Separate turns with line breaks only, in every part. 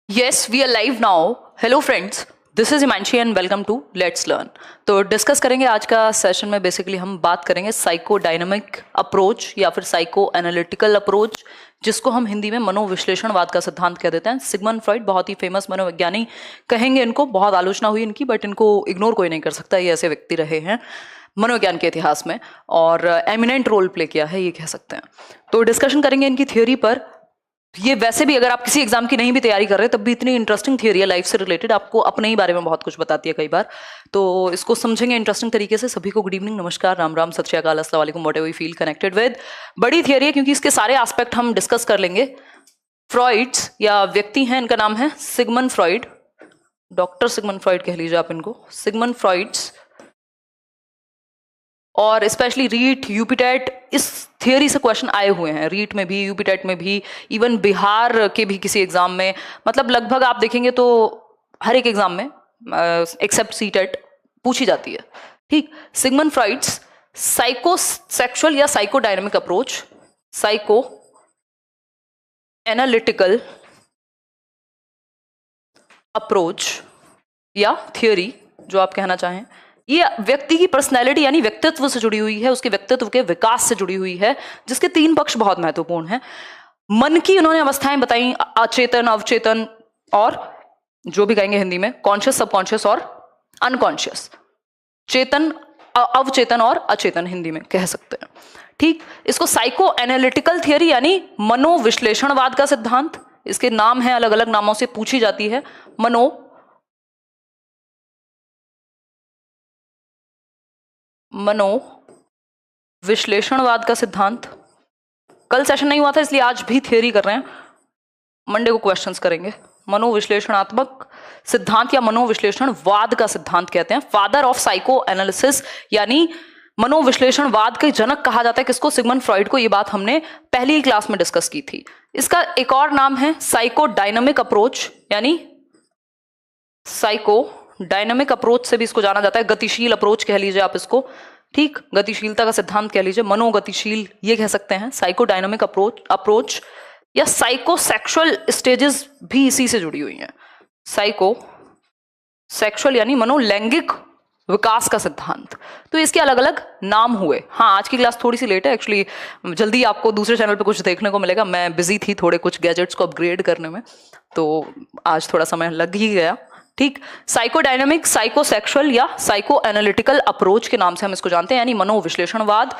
Yes, we are live now. Hello friends, this is Himanshi and welcome to Let's Learn. तो discuss करेंगे आज का session में basically हम बात करेंगे साइको डायनामिक अप्रोच या फिर साइको एनालिटिकल अप्रोच, जिसको हम हिंदी में मनोविश्लेषणवाद का सिद्धांत कह देते हैं। सिगमंड फ्रॉइड बहुत ही फेमस मनोवैज्ञानिक कहेंगे इनको, बहुत आलोचना हुई इनकी, बट इनको इग्नोर कोई नहीं कर सकता। ये ऐसे व्यक्ति रहे हैं मनोविज्ञान के इतिहास में और एमिनेंट रोल प्ले किया है, ये कह सकते हैं। तो डिस्कशन करेंगे इनकी थियोरी पर। ये वैसे भी अगर आप किसी एग्जाम की नहीं भी तैयारी कर रहे तब भी इतनी इंटरेस्टिंग थियरी है लाइफ से रिलेटेड, आपको अपने ही बारे में बहुत कुछ बताती है कई बार, तो इसको समझेंगे इंटरेस्टिंग तरीके से। सभी को गुड इवनिंग, नमस्कार, राम राम, सत श्री अकाल, अस्सलाम वालेकुम, whatever you feel connected with. बड़ी थियरी है क्योंकि इसके सारे एस्पेक्ट हम डिस्कस कर लेंगे। फ्रॉइड्स या व्यक्ति हैं, इनका नाम है Sigmund Freud, doctor Sigmund Freud कह लीजिए आप इनको, सिगमंड फ्रॉइड्स। और स्पेशली रीट, यूपिटेट, इस थियरी से क्वेश्चन आए हुए हैं, रीट में भी, यूपिटेट में भी, इवन बिहार के भी किसी एग्जाम में, मतलब लगभग आप देखेंगे तो हर एक एग्जाम में एक्सेप्ट सीटेट पूछी जाती है। ठीक, सिगमंड फ्रॉइड्स साइको सेक्सुअल या psycho dynamic approach, psycho analytical approach या थियरी जो आप कहना चाहें, ये व्यक्ति की पर्सनैलिटी यानी व्यक्तित्व से जुड़ी हुई है, उसके व्यक्तित्व के विकास से जुड़ी हुई है, जिसके तीन पक्ष बहुत महत्वपूर्ण हैं। मन की उन्होंने अवस्थाएं बताई, अचेतन, अवचेतन और जो भी कहेंगे हिंदी में कॉन्शियस, सबकॉन्शियस और अनकॉन्शियस, चेतन, अवचेतन और अचेतन हिंदी में कह सकते हैं। ठीक, इसको साइको एनालिटिकल थियरी यानी मनोविश्लेषणवाद का सिद्धांत, इसके नाम है, अलग अलग नामों से पूछी जाती है। मनोविश्लेषणवाद का सिद्धांत। कल सेशन नहीं हुआ था इसलिए आज भी थियरी कर रहे हैं, मंडे को क्वेश्चंस करेंगे। मनोविश्लेषणात्मक सिद्धांत या मनोविश्लेषणवाद का सिद्धांत कहते हैं। फादर ऑफ साइको एनालिसिस यानी मनोविश्लेषणवाद के जनक कहा जाता है किसको? सिगमंड फ्रॉइड को। ये बात हमने पहली ही क्लास में डिस्कस की थी। इसका एक और नाम है साइको डायनामिक अप्रोच, यानी साइको डायनामिक अप्रोच से भी इसको जाना जाता है, गतिशील अप्रोच कह लीजिए आप इसको। ठीक, गतिशीलता का सिद्धांत कह लीजिए, मनोगतिशील ये कह सकते हैं। साइको डायनामिक अप्रोच या साइको सेक्सुअल स्टेजेस भी इसी से जुड़ी हुई हैं। साइको सेक्सुअल यानी मनोलैंगिक विकास का सिद्धांत। तो इसके अलग अलग नाम हुए। हाँ, आज की क्लास थोड़ी सी लेट है एक्चुअली, जल्दी आपको दूसरे चैनल पे कुछ देखने को मिलेगा। मैं बिजी थी थोड़े कुछ गैजेट्स को अपग्रेड करने में, तो आज थोड़ा समय लग ही गया। ठीक, साइको डायनामिक, साइको सेक्सुअल या साइको एनालिटिकल अप्रोच के नाम से हम इसको जानते हैं, यानी मनोविश्लेषणवाद,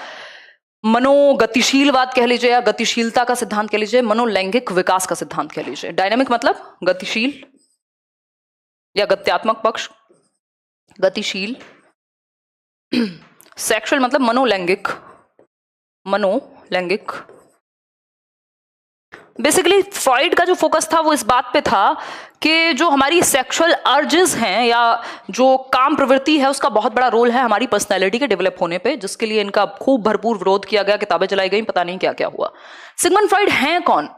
मनोगतिशीलवाद कह लीजिए या गतिशीलता का सिद्धांत कह लीजिए, मनोलैंगिक विकास का सिद्धांत कह लीजिए। डायनामिक मतलब गतिशील या गत्यात्मक पक्ष, गतिशील। सेक्सुअल मतलब मनोलैंगिक, मनोलैंगिक। बेसिकली फ्रॉइड का जो फोकस था वो इस बात पे था कि जो हमारी सेक्सुअल अर्जेस हैं या जो काम प्रवृत्ति है उसका बहुत बड़ा रोल है हमारी पर्सनैलिटी के डेवलप होने पे, जिसके लिए इनका खूब भरपूर विरोध किया गया, किताबें चलाई गई, पता नहीं क्या क्या हुआ। सिगमंड फ्रॉइड हैं कौन?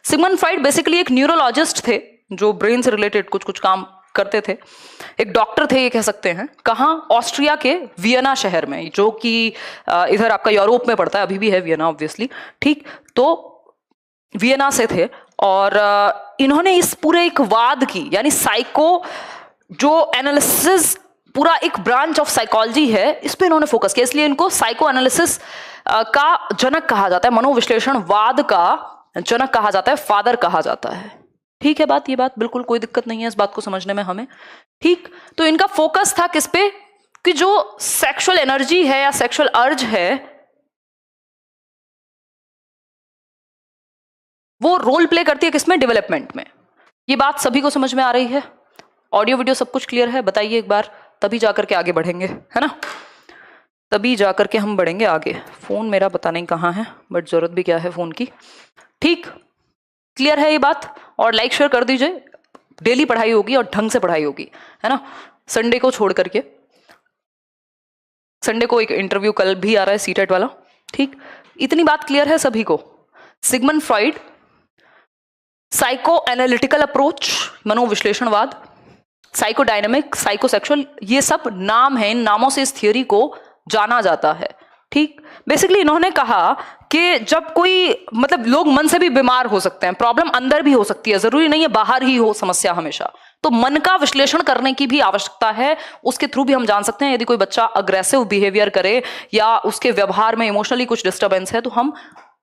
सिगमंड फ्रॉइड बेसिकली एक न्यूरोलॉजिस्ट थे जो ब्रेन से रिलेटेड कुछ कुछ काम करते थे, एक डॉक्टर थे ये कह सकते हैं। कहाँ? ऑस्ट्रिया के वियना शहर में, जो कि इधर आपका यूरोप में पड़ता है, अभी भी है वियना ऑब्वियसली। ठीक, तो वियना से थे और इन्होंने इस पूरे एक वाद की, यानी साइको जो एनालिसिस पूरा एक ब्रांच ऑफ साइकोलॉजी है, इस पे इन्होंने फोकस किया, इसलिए इनको साइको एनालिसिस का जनक कहा जाता है, मनोविश्लेषणवाद का जनक कहा जाता है, फादर कहा जाता है। ठीक है बात, ये बात बिल्कुल कोई दिक्कत नहीं है इस बात को समझने में हमें। ठीक, तो इनका फोकस था किस पे कि जो सेक्सुअल एनर्जी है या सेक्सुअल अर्ज है वो रोल प्ले करती है किसमें? डेवलपमेंट में। ये बात सभी को समझ में आ रही है? ऑडियो वीडियो सब कुछ क्लियर है? बताइए एक बार, तभी जाकर के आगे बढ़ेंगे, है ना? तभी जाकर के हम बढ़ेंगे आगे। फोन मेरा पता नहीं कहाँ है, बट जरूरत भी क्या है फोन की। ठीक, क्लियर है ये बात? और लाइक शेयर कर दीजिए। डेली पढ़ाई होगी और ढंग से पढ़ाई होगी, है ना? संडे को छोड़ करके, संडे को एक इंटरव्यू कल भी आ रहा है सीटेट वाला। ठीक, इतनी बात क्लियर है सभी को? Sigmund Freud, psychoanalytical approach, मनोविश्लेषणवाद, साइको डायनामिक, साइको सेक्सुअल, ये सब नाम है, इन नामों से इस थियरी को जाना जाता है। ठीक, बेसिकली इन्होंने कहा कि जब कोई मतलब लोग मन से भी बीमार हो सकते हैं, प्रॉब्लम अंदर भी हो सकती है, जरूरी नहीं है बाहर ही हो समस्या हमेशा। तो मन का विश्लेषण करने की भी आवश्यकता है, उसके थ्रू भी हम जान सकते हैं यदि कोई बच्चा अग्रेसिव बिहेवियर करे या उसके व्यवहार में इमोशनली कुछ डिस्टर्बेंस है, तो हम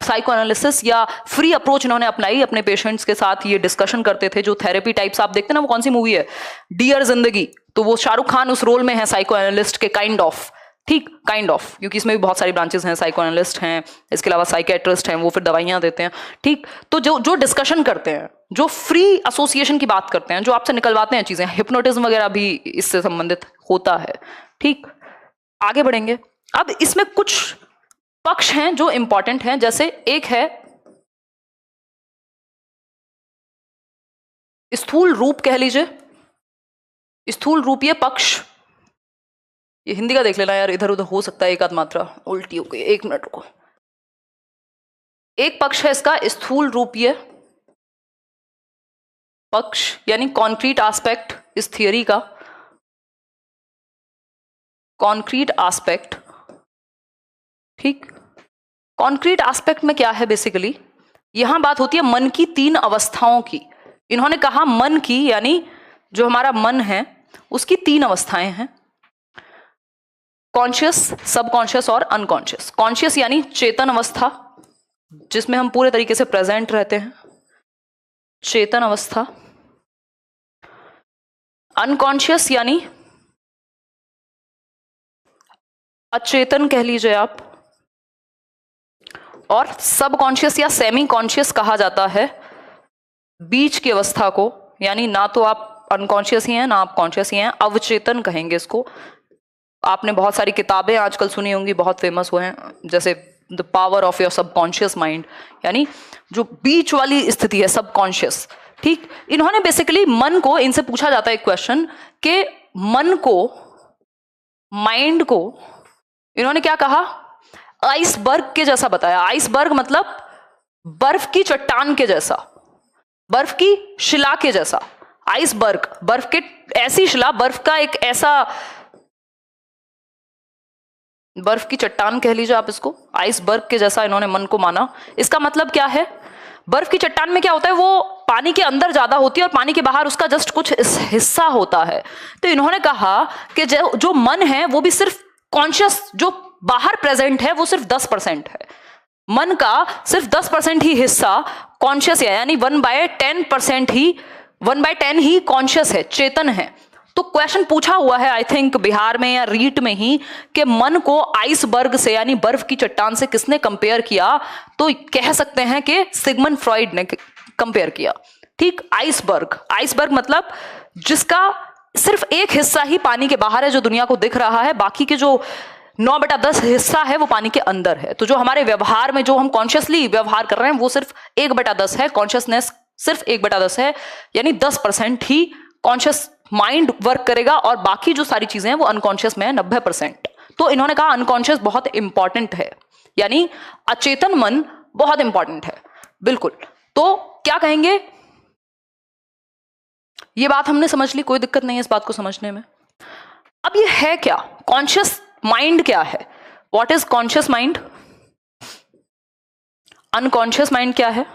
साइको एनालिसिस या फ्री अप्रोच इन्होंने अपनाई अपने पेशेंट्स के साथ, ये डिस्कशन करते थे। जो थेरेपी टाइप्स आप देखते हैं ना, वो कौन सी मूवी है, डियर जिंदगी, तो वो शाहरुख खान उस रोल में है साइको एनालिस्ट के, काइंड ऑफ, ठीक, काइंड ऑफ, क्योंकि इसमें भी बहुत सारी ब्रांचेस हैं, साइको एनालिस्ट हैं, इसके अलावा साइकेट्रिस्ट हैं, वो फिर दवाइयां देते हैं, ठीक। तो जो डिस्कशन करते हैं, जो फ्री एसोसिएशन की बात करते हैं, जो आपसे निकलवाते हैं चीजें, हिप्नोटिज्म वगैरह भी इससे संबंधित होता है, ठीक। आगे बढ़ेंगे। अब इसमें कुछ पक्ष हैं जो इंपॉर्टेंट हैं, जैसे एक है स्थूल रूप, कह लीजिए स्थूल रूपीय पक्ष। ये हिंदी का देख लेना यार, इधर उधर हो सकता है एक आध मात्रा उल्टी हो गई, 1 मिनट रुको। एक पक्ष है इसका स्थूल रूपीय पक्ष, यानी कॉन्क्रीट एस्पेक्ट इस थियरी का, कॉन्क्रीट एस्पेक्ट, ठीक। कॉन्क्रीट एस्पेक्ट में क्या है, बेसिकली यहां बात होती है मन की 3 अवस्थाओं की। इन्होंने कहा मन की, यानी जो हमारा मन है उसकी 3 अवस्थाएं हैं, कॉन्शियस, सबकॉन्शियस और अनकॉन्शियस। कॉन्शियस यानी चेतन अवस्था, जिसमें हम पूरे तरीके से प्रेजेंट रहते हैं, चेतन अवस्था। अनकॉन्शियस यानी अचेतन कह लीजिए आप, और सबकॉन्शियस या सेमी कॉन्शियस कहा जाता है बीच की अवस्था को, यानी ना तो आप अनकॉन्शियस ही हैं ना आप कॉन्शियस ही हैं, अवचेतन कहेंगे इसको। आपने बहुत सारी किताबें आजकल सुनी होंगी, बहुत फेमस हुए हैं, जैसे the power of your subconscious mind, यानी जो बीच वाली स्थिति है सबकॉन्शियस, ठीक। इन्होंने बेसिकली मन को, इनसे पूछा जाता है एक क्वेश्चन कि मन को, माइंड को इन्होंने क्या कहा, आइसबर्ग के जैसा बताया। आइसबर्ग मतलब बर्फ की चट्टान के जैसा, बर्फ की शिला के जैसा। आइसबर्ग बर्फ के, ऐसी शिला, बर्फ का एक ऐसा, बर्फ की चट्टान कह लीजिए आप इसको, आइसबर्ग के जैसा इन्होंने मन को माना। इसका मतलब क्या है, बर्फ की चट्टान में क्या होता है, वो पानी के अंदर ज्यादा होती है और पानी के बाहर उसका जस्ट कुछ हिस्सा होता है। तो इन्होंने कहा कि जो मन है वो भी सिर्फ कॉन्शियस, जो बाहर प्रेजेंट है वो सिर्फ 10% है, मन का सिर्फ 10% ही हिस्सा कॉन्शियस है, यानी 1/10% ही, 1/10 ही कॉन्शियस है, चेतन है। तो क्वेश्चन पूछा हुआ है आई थिंक बिहार में या रीट में ही, कि मन को आइसबर्ग से, यानी बर्फ की चट्टान से किसने कंपेयर किया, तो कह सकते हैं कि सिगमंड फ्रॉइड ने कंपेयर किया, ठीक। आइसबर्ग, आइसबर्ग मतलब जिसका सिर्फ एक हिस्सा ही पानी के बाहर है जो दुनिया को दिख रहा है, बाकी के जो 9/10 हिस्सा है वो पानी के अंदर है। तो जो हमारे व्यवहार में जो हम कॉन्शियसली व्यवहार कर रहे हैं वो सिर्फ 1/10 है, कॉन्शियसनेस सिर्फ 1/10 है, यानी 10% ही कॉन्शियस माइंड वर्क करेगा और बाकी जो सारी चीजें हैं वो अनकॉन्शियस में है, 90%। तो इन्होंने कहा अनकॉन्शियस बहुत इंपॉर्टेंट है, यानी अचेतन मन बहुत इंपॉर्टेंट है, बिल्कुल। तो क्या कहेंगे, ये बात हमने समझ ली, कोई दिक्कत नहीं है इस बात को समझने में। अब ये है क्या, कॉन्शियस माइंड क्या है, what is conscious mind, unconscious mind क्या है,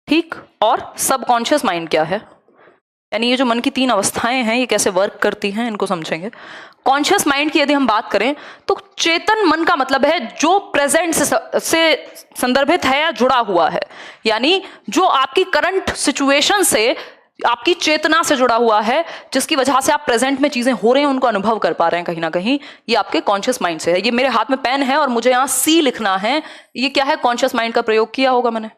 ठीक, और सबकॉन्शियस माइंड क्या है, यानी ये जो मन की 3 अवस्थाएं हैं ये कैसे वर्क करती हैं, इनको समझेंगे। कॉन्शियस माइंड की यदि हम बात करें तो चेतन मन का मतलब है जो प्रेजेंट से संदर्भित है या जुड़ा हुआ है, यानी जो आपकी करंट सिचुएशन से, आपकी चेतना से जुड़ा हुआ है, जिसकी वजह से आप प्रेजेंट में चीजें हो रही हैं उनको अनुभव कर पा रहे हैं कहीं ना कहीं, ये आपके कॉन्शियस माइंड से है। ये मेरे हाथ में पेन है और मुझे यहां सी लिखना है, ये क्या है, कॉन्शियस माइंड का प्रयोग किया होगा मैंने,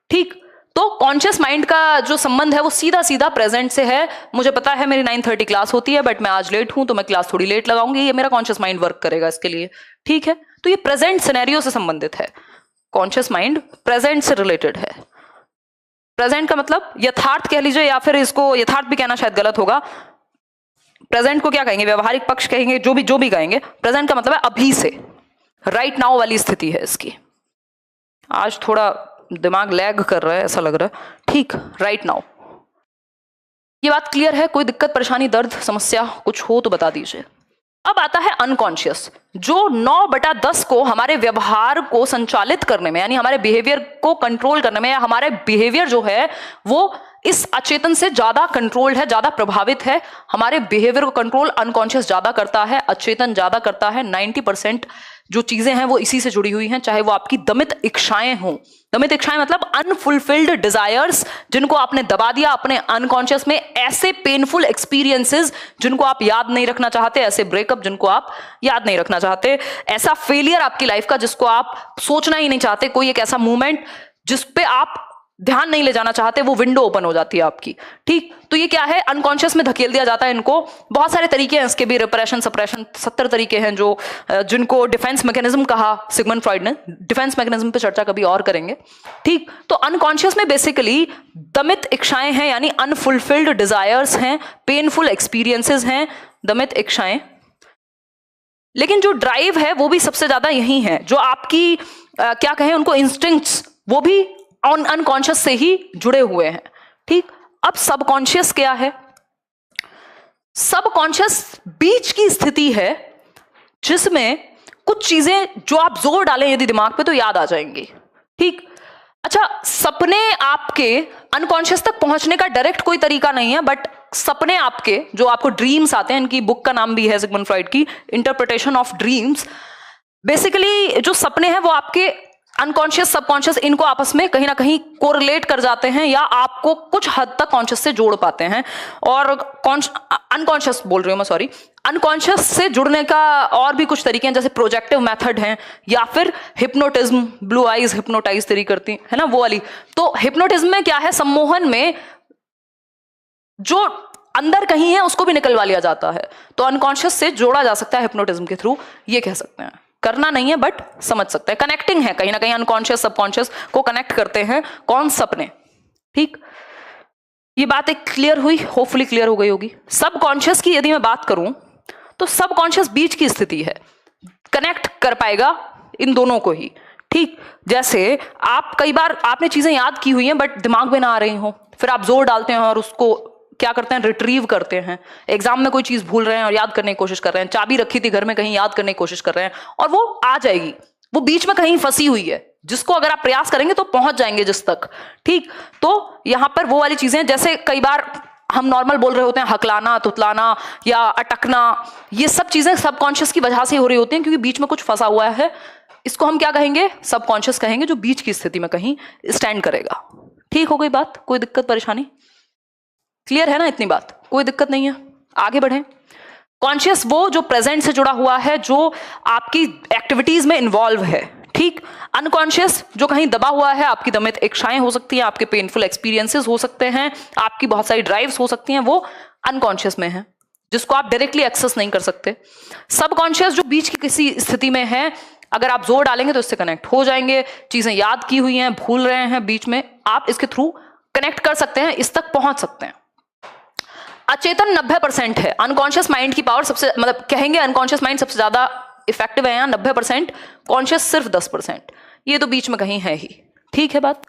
ठीक। तो कॉन्शियस माइंड का जो संबंध है वो सीधा सीधा प्रेजेंट से है। मुझे पता है मेरी 9:30 क्लास होती है, बट मैं आज लेट हूं तो मैं क्लास थोड़ी लेट लगाऊंगी, ये मेरा कॉन्शियस माइंड वर्क करेगा इसके लिए, ठीक है। तो ये प्रेजेंट सिनेरियो से संबंधित है, कॉन्शियस माइंड प्रेजेंट से रिलेटेड है। प्रेजेंट का मतलब यथार्थ कह लीजिए, या फिर इसको यथार्थ भी कहना शायद गलत होगा, प्रेजेंट को क्या कहेंगे, व्यवहारिक पक्ष कहेंगे, जो भी कहेंगे। प्रेजेंट का मतलब है अभी से, राइट नाउ वाली स्थिति है इसकी। आज थोड़ा दिमाग लैग कर रहा है ऐसा लग रहा है, ठीक, राइट नाउ। ये बात क्लियर है, कोई दिक्कत परेशानी दर्द समस्या कुछ हो तो बता दीजिए। अब आता है अनकॉन्शियस, जो 9/10 को हमारे व्यवहार को संचालित करने में, यानी हमारे बिहेवियर को कंट्रोल करने में, या हमारे बिहेवियर जो है वो इस अचेतन से ज्यादा कंट्रोल्ड है, ज्यादा प्रभावित है। हमारे बिहेवियर को कंट्रोल अनकॉन्शियस ज्यादा करता है, अचेतन ज्यादा करता है। 90% जो चीजें हैं वो इसी से जुड़ी हुई हैं, चाहे वो आपकी दमित इच्छाएं हों। दमित इच्छाएं मतलब अनफुलफिल्ड डिजायर्स, जिनको आपने दबा दिया अपने अनकॉन्शियस में, ऐसे पेनफुल एक्सपीरियंसेस जिनको आप याद नहीं रखना चाहते, ऐसे ब्रेकअप जिनको आप याद नहीं रखना चाहते, ऐसा फेलियर आपकी लाइफ का जिसको आप सोचना ही नहीं चाहते, कोई एक ऐसा मूवमेंट जिस पे आप ध्यान नहीं ले जाना चाहते, वो विंडो ओपन हो जाती है आपकी। ठीक, तो ये क्या है, अनकॉन्शियस में धकेल दिया जाता है इनको। बहुत सारे तरीके हैं इसके भी, रिप्रेशन, सप्रेशन, 70 तरीके हैं जो जिनको डिफेंस मैकेनिज्म कहा सिगमंड फ्रॉइड ने। डिफेंस मैकेनिज्म पे चर्चा कभी और करेंगे। ठीक, तो अनकॉन्शियस में बेसिकली दमित इच्छाएं हैं, यानी अनफुलफिल्ड डिजायर्स हैं, पेनफुल एक्सपीरियंसेस हैं, दमित इच्छाएं। लेकिन जो ड्राइव है वो भी सबसे ज्यादा यही है, जो आपकी क्या कहें उनको इंस्टिंक्ट्स, वो भी अनकॉन्शियस से ही जुड़े हुए हैं। ठीक, अब सबकॉन्शियस क्या है? सबकॉन्शियस बीच की स्थिति है जिसमें कुछ चीजें जो आप जोर डालें यदि दिमाग पे तो याद आ जाएंगी। ठीक, अच्छा, सपने आपके अनकॉन्शियस तक पहुंचने का डायरेक्ट कोई तरीका नहीं है, बट सपने आपके जो आपको ड्रीम्स आते हैं, इनकी बुक का नाम भी है सिगमंड फ्रॉइड की इंटरप्रिटेशन ऑफ ड्रीम्स। बेसिकली जो सपने हैं वो आपके अनकॉन्शियस, सबकॉन्शियस, इनको आपस में कहीं ना कहीं कोरिलेट कर जाते हैं, या आपको कुछ हद तक कॉन्शियस से जोड़ पाते हैं। और अनकॉन्शियस बोल रही हूं मैं, सॉरी, अनकॉन्शियस से जुड़ने का और भी कुछ तरीके हैं, जैसे प्रोजेक्टिव मेथड हैं, या फिर हिप्नोटिज्म, ब्लू आइज हिप्नोटाइज तेरी करती है ना, वो वाली। तो हिप्नोटिज्म में क्या है, सम्मोहन में जो अंदर कहीं है उसको भी निकलवा लिया जाता है, तो अनकॉन्शियस से जोड़ा जा सकता है हिप्नोटिज्म के थ्रू, ये कह सकते हैं। करना नहीं है बट समझ सकते हैं, कनेक्टिंग है कहीं ना कहीं, अनकॉन्शियस सबकॉन्शियस को कनेक्ट करते हैं कौन, सपने। ठीक, ये बात एक क्लियर हुई, होपफुली क्लियर हो गई होगी। सबकॉन्शियस की यदि मैं बात करूं तो सबकॉन्शियस बीच की स्थिति है, कनेक्ट कर पाएगा इन दोनों को ही। ठीक, जैसे आप कई बार आपने चीजें याद की हुई हैं बट दिमाग में ना आ रही हो, फिर आप जोर डालते हैं और उसको क्या करते हैं, रिट्रीव करते हैं। एग्जाम में कोई चीज भूल रहे हैं और याद करने की कोशिश कर रहे हैं, चाबी रखी थी घर में कहीं, याद करने की कोशिश कर रहे हैं और वो आ जाएगी, वो बीच में कहीं फंसी हुई है, जिसको अगर आप प्रयास करेंगे तो पहुंच जाएंगे जिस तक। ठीक, तो यहां पर वो वाली चीजें, जैसे कई बार हम नॉर्मल बोल रहे होते हैं, हकलाना, तुतलाना या अटकना, ये सब चीजें सबकॉन्शियस की वजह से हो रही होती हैं, क्योंकि बीच में कुछ फंसा हुआ है। इसको हम क्या कहेंगे, सबकॉन्शियस कहेंगे, जो बीच की स्थिति में कहीं स्टैंड करेगा। ठीक हो गई बात, कोई दिक्कत परेशानी? क्लियर है ना इतनी बात, कोई दिक्कत नहीं है, आगे बढ़ें। कॉन्शियस वो जो प्रेजेंट से जुड़ा हुआ है, जो आपकी एक्टिविटीज में इन्वॉल्व है। ठीक, अनकॉन्शियस जो कहीं दबा हुआ है, आपकी दमित इच्छाएं हो सकती हैं, आपके पेनफुल एक्सपीरियंसेस हो सकते हैं, आपकी बहुत सारी ड्राइव्स हो सकती हैं, वो अनकॉन्शियस में है, जिसको आप डायरेक्टली एक्सेस नहीं कर सकते। सबकॉन्शियस जो बीच की किसी स्थिति में है, अगर आप जोर डालेंगे तो इससे कनेक्ट हो जाएंगे, चीजें याद की हुई हैं, भूल रहे हैं बीच में, आप इसके थ्रू कनेक्ट कर सकते हैं, इस तक पहुंच सकते हैं। अचेतन 90% है, अनकॉन्शियस माइंड की पावर सबसे, मतलब कहेंगे अनकॉन्शियस माइंड सबसे ज्यादा इफेक्टिव है यहाँ, 90%, कॉन्शियस सिर्फ 10%, ये तो बीच में कहीं है ही। ठीक है बात,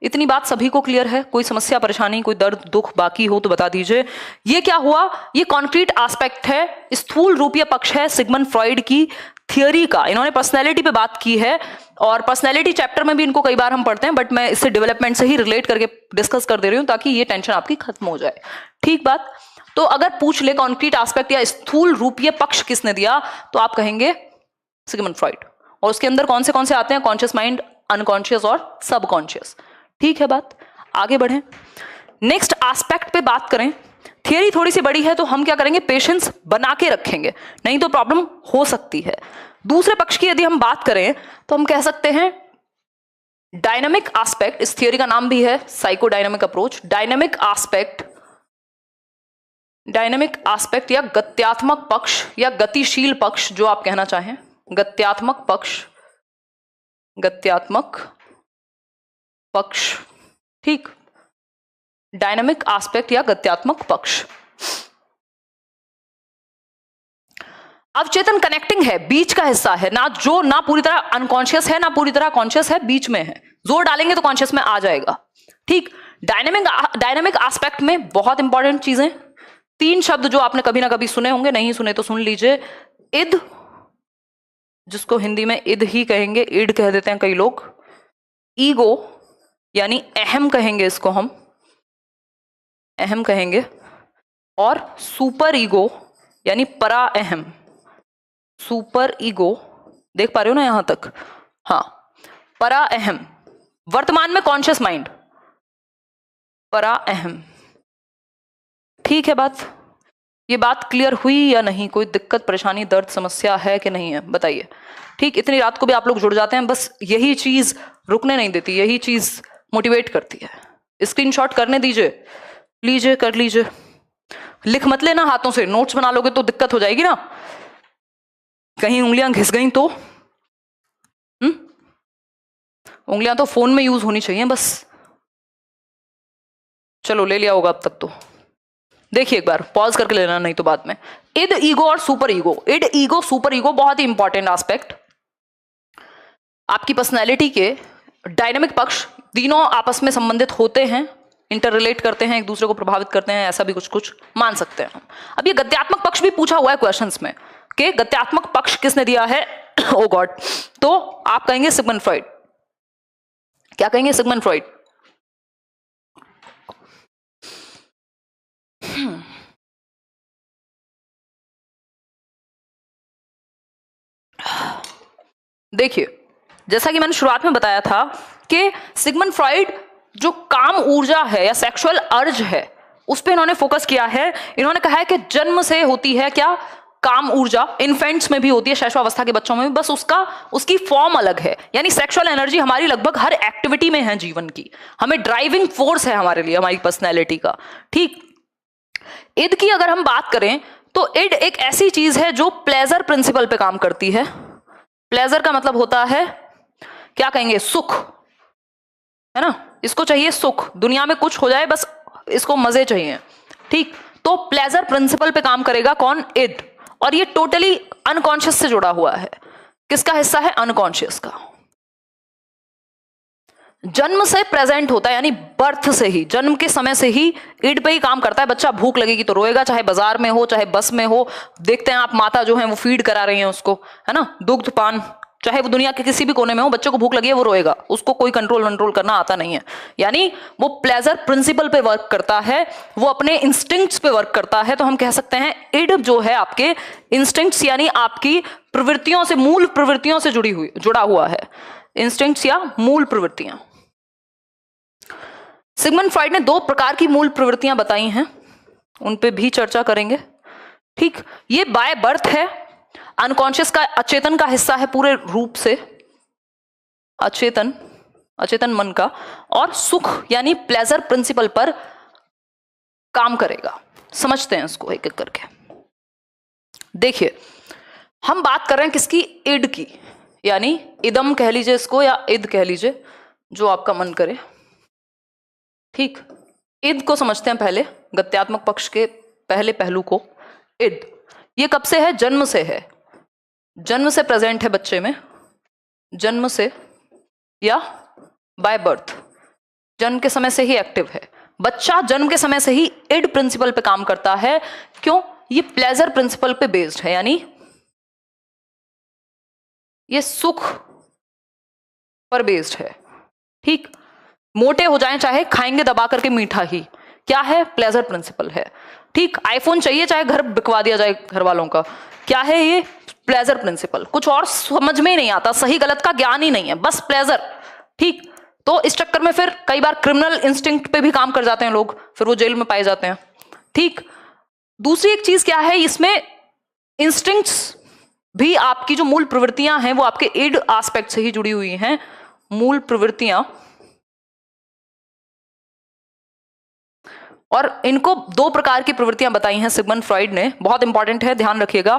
इतनी बात सभी को क्लियर है? कोई समस्या परेशानी, कोई दर्द दुख बाकी हो तो बता दीजिए। ये क्या हुआ, ये कॉन्क्रीट एस्पेक्ट है, स्थूल रूपीय पक्ष है सिगमंड फ्रॉइड की थियोरी का। इन्होंने पर्सनैलिटी पे बात की है, और पर्सनैलिटी चैप्टर में भी इनको कई बार हम पढ़ते हैं, बट मैं इससे डेवलपमेंट से ही रिलेट करके डिस्कस कर दे रही हूं ताकि ये टेंशन आपकी खत्म हो जाए। ठीक बात, तो अगर पूछ ले कॉन्क्रीट एस्पेक्ट या स्थूल रूपीय पक्ष किसने दिया, तो आप कहेंगे सिगमंड फ्रॉइड। और उसके अंदर कौन से आते हैं, कॉन्शियस माइंड, अनकॉन्शियस और सबकॉन्शियस। ठीक है बात, आगे बढ़ें। नेक्स्ट एस्पेक्ट पे बात करें। थियरी थोड़ी सी बड़ी है तो हम क्या करेंगे, पेशेंस बना के रखेंगे, नहीं तो प्रॉब्लम हो सकती है। दूसरे पक्ष की यदि हम बात करें तो हम कह सकते हैं डायनामिक एस्पेक्ट, इस थियरी का नाम भी है साइकोडायनामिक अप्रोच। डायनामिक एस्पेक्ट या गत्यात्मक पक्ष या गतिशील पक्ष, जो आप कहना चाहें, गत्यात्मक पक्ष। ठीक, डायनामिक एस्पेक्ट या गत्यात्मक पक्ष। अवचेतन कनेक्टिंग है, बीच का हिस्सा है, ना पूरी तरह अनकॉन्शियस है, ना पूरी तरह कॉन्शियस है, बीच में है। जोर डालेंगे तो कॉन्शियस में आ जाएगा। ठीक, डायनामिक एस्पेक्ट में बहुत इंपॉर्टेंट चीजें, 3 शब्द जो आपने कभी ना कभी सुने होंगे, नहीं सुने तो सुन लीजिए। इद, जिसको हिंदी में इद ही कहेंगे, इड कह देते हैं कई लोग। ईगो यानी अहम कहेंगे, इसको हम अहम कहेंगे। और सुपर ईगो यानी परा अहम। सुपर ईगो, देख पा रहे हो ना यहां तक? हाँ, परा अहम, वर्तमान में कॉन्शियस माइंड, परा अहम। ठीक है बात? ये बात क्लियर हुई या नहीं? कोई दिक्कत, परेशानी, दर्द, समस्या है कि नहीं है, बताइए। ठीक, इतनी रात को भी आप लोग जुड़ जाते हैं, बस यही चीज रुकने नहीं देती, यही चीज मोटिवेट करती है। स्क्रीनशॉट करने दीजिए, लीजिए, कर लीजिए। लिख मत लेना हाथों से, नोट्स बना लोगे तो दिक्कत हो जाएगी ना, कहीं उंगलियां घिस गई तो। उंगलियां तो फोन में यूज होनी चाहिए बस। चलो, ले लिया होगा अब तक तो। देखिए एक बार पॉज करके लेना, नहीं तो बाद में। इड, ईगो और super ego. Id, ego, super ego बहुत ही इंपॉर्टेंट एस्पेक्ट। आपकी पर्सनैलिटी के डायनामिक पक्ष तीनों आपस में संबंधित होते हैं, इंटर रिलेट करते हैं, एक दूसरे को प्रभावित करते हैं, ऐसा भी कुछ कुछ मान सकते हैं। अब ये गत्यात्मक पक्ष भी पूछा हुआ है क्वेश्चंस में कि गत्यात्मक पक्ष किसने दिया है? ओ गॉड, तो आप कहेंगे सिगमंड फ्रॉइड। क्या कहेंगे? Sigmund Freud. देखिए, जैसा कि मैंने शुरुआत में बताया था कि सिगमंड फ्रॉइड जो काम ऊर्जा है या सेक्सुअल अर्ज है उस पे इन्होंने फोकस किया है। इन्होंने कहा है कि जन्म से होती है क्या? काम ऊर्जा। इन्फेंट्स में भी होती है, शैशवावस्था के बच्चों में भी, बस उसकी फॉर्म अलग है। यानी सेक्सुअल एनर्जी हमारी लगभग हर एक्टिविटी में है जीवन की, हमें ड्राइविंग फोर्स है हमारे लिए, हमारी पर्सनैलिटी का। ठीक, इड की अगर हम बात करें तो इड एक ऐसी चीज है जो प्लेजर प्रिंसिपल पे काम करती है। प्लेजर का मतलब होता है, क्या कहेंगे? सुख, है ना? इसको चाहिए सुख, दुनिया में कुछ हो जाए बस इसको मजे चाहिए। ठीक, तो प्लेजर प्रिंसिपल पे काम करेगा कौन? इड। और ये टोटली अनकॉन्शियस से जुड़ा हुआ है। किसका हिस्सा है? अनकॉन्शियस का। जन्म से प्रेजेंट होता है, यानी बर्थ से ही, जन्म के समय से ही इड पे ही काम करता है। बच्चा भूख लगेगी तो रोएगा, चाहे बाजार में हो चाहे बस में हो। देखते हैं आप माता जो है वो फीड करा रही है उसको, है ना, दुग्ध पान, चाहे वो दुनिया के किसी भी कोने में हो, बच्चे को भूख लगी है वो रोएगा, उसको कोई कंट्रोल करना आता नहीं है। यानी वो प्लेजर प्रिंसिपल पे वर्क करता है, वो अपने इंस्टिंक्ट्स पे वर्क करता है। तो हम कह सकते हैं इड जो है आपके इंस्टिंक्ट्स यानी आपकी प्रवृत्तियों से, मूल प्रवृत्तियों से जुड़ा हुआ है। इंस्टिंक्ट्स या मूल प्रवृत्तियां। सिगमंड फ्रॉइड ने 2 प्रकार की मूल प्रवृत्तियां बताई हैं, उन पे भी चर्चा करेंगे। ठीक, ये बाय बर्थ है, अनकॉन्शियस का, अचेतन का हिस्सा है पूरे रूप से, अचेतन मन का, और सुख यानी प्लेजर प्रिंसिपल पर काम करेगा। समझते हैं इसको एक एक करके। देखिए, हम बात कर रहे हैं किसकी? इड की, यानी इदम कह लीजिए इसको या इद कह लीजिए, जो आपका मन करे। ठीक, इद को समझते हैं पहले, गत्यात्मक पक्ष के पहले पहलू को। इद ये कब से है? जन्म से है, जन्म से प्रेजेंट है बच्चे में, जन्म से या बाय बर्थ, जन्म के समय से ही एक्टिव है बच्चा। जन्म के समय से ही इड प्रिंसिपल पे काम करता है। क्यों? ये प्लेजर प्रिंसिपल पे बेस्ड है, यानी ये सुख पर बेस्ड है। ठीक, मोटे हो जाएं चाहे, खाएंगे दबा करके मीठा ही, क्या है? प्लेजर प्रिंसिपल है। ठीक, आईफोन चाहिए चाहे घर बिकवा दिया जाए घर वालों का, क्या है? ये प्लेजर प्रिंसिपल। कुछ और समझ में ही नहीं आता, सही गलत का ज्ञान ही नहीं है, बस प्लेजर। ठीक, तो इस चक्कर में फिर कई बार क्रिमिनल इंस्टिंक्ट पे भी काम कर जाते हैं लोग, फिर वो जेल में पाए जाते हैं। ठीक, दूसरी एक चीज क्या है इसमें, इंस्टिंक्ट्स भी आपकी जो मूल प्रवृत्तियां हैं वो आपके इड एस्पेक्ट से ही जुड़ी हुई हैं। मूल प्रवृत्तियां, और इनको 2 प्रकार की प्रवृत्तियां बताई हैं सिगमंड फ्रॉइड ने, बहुत इंपॉर्टेंट है, ध्यान रखिएगा।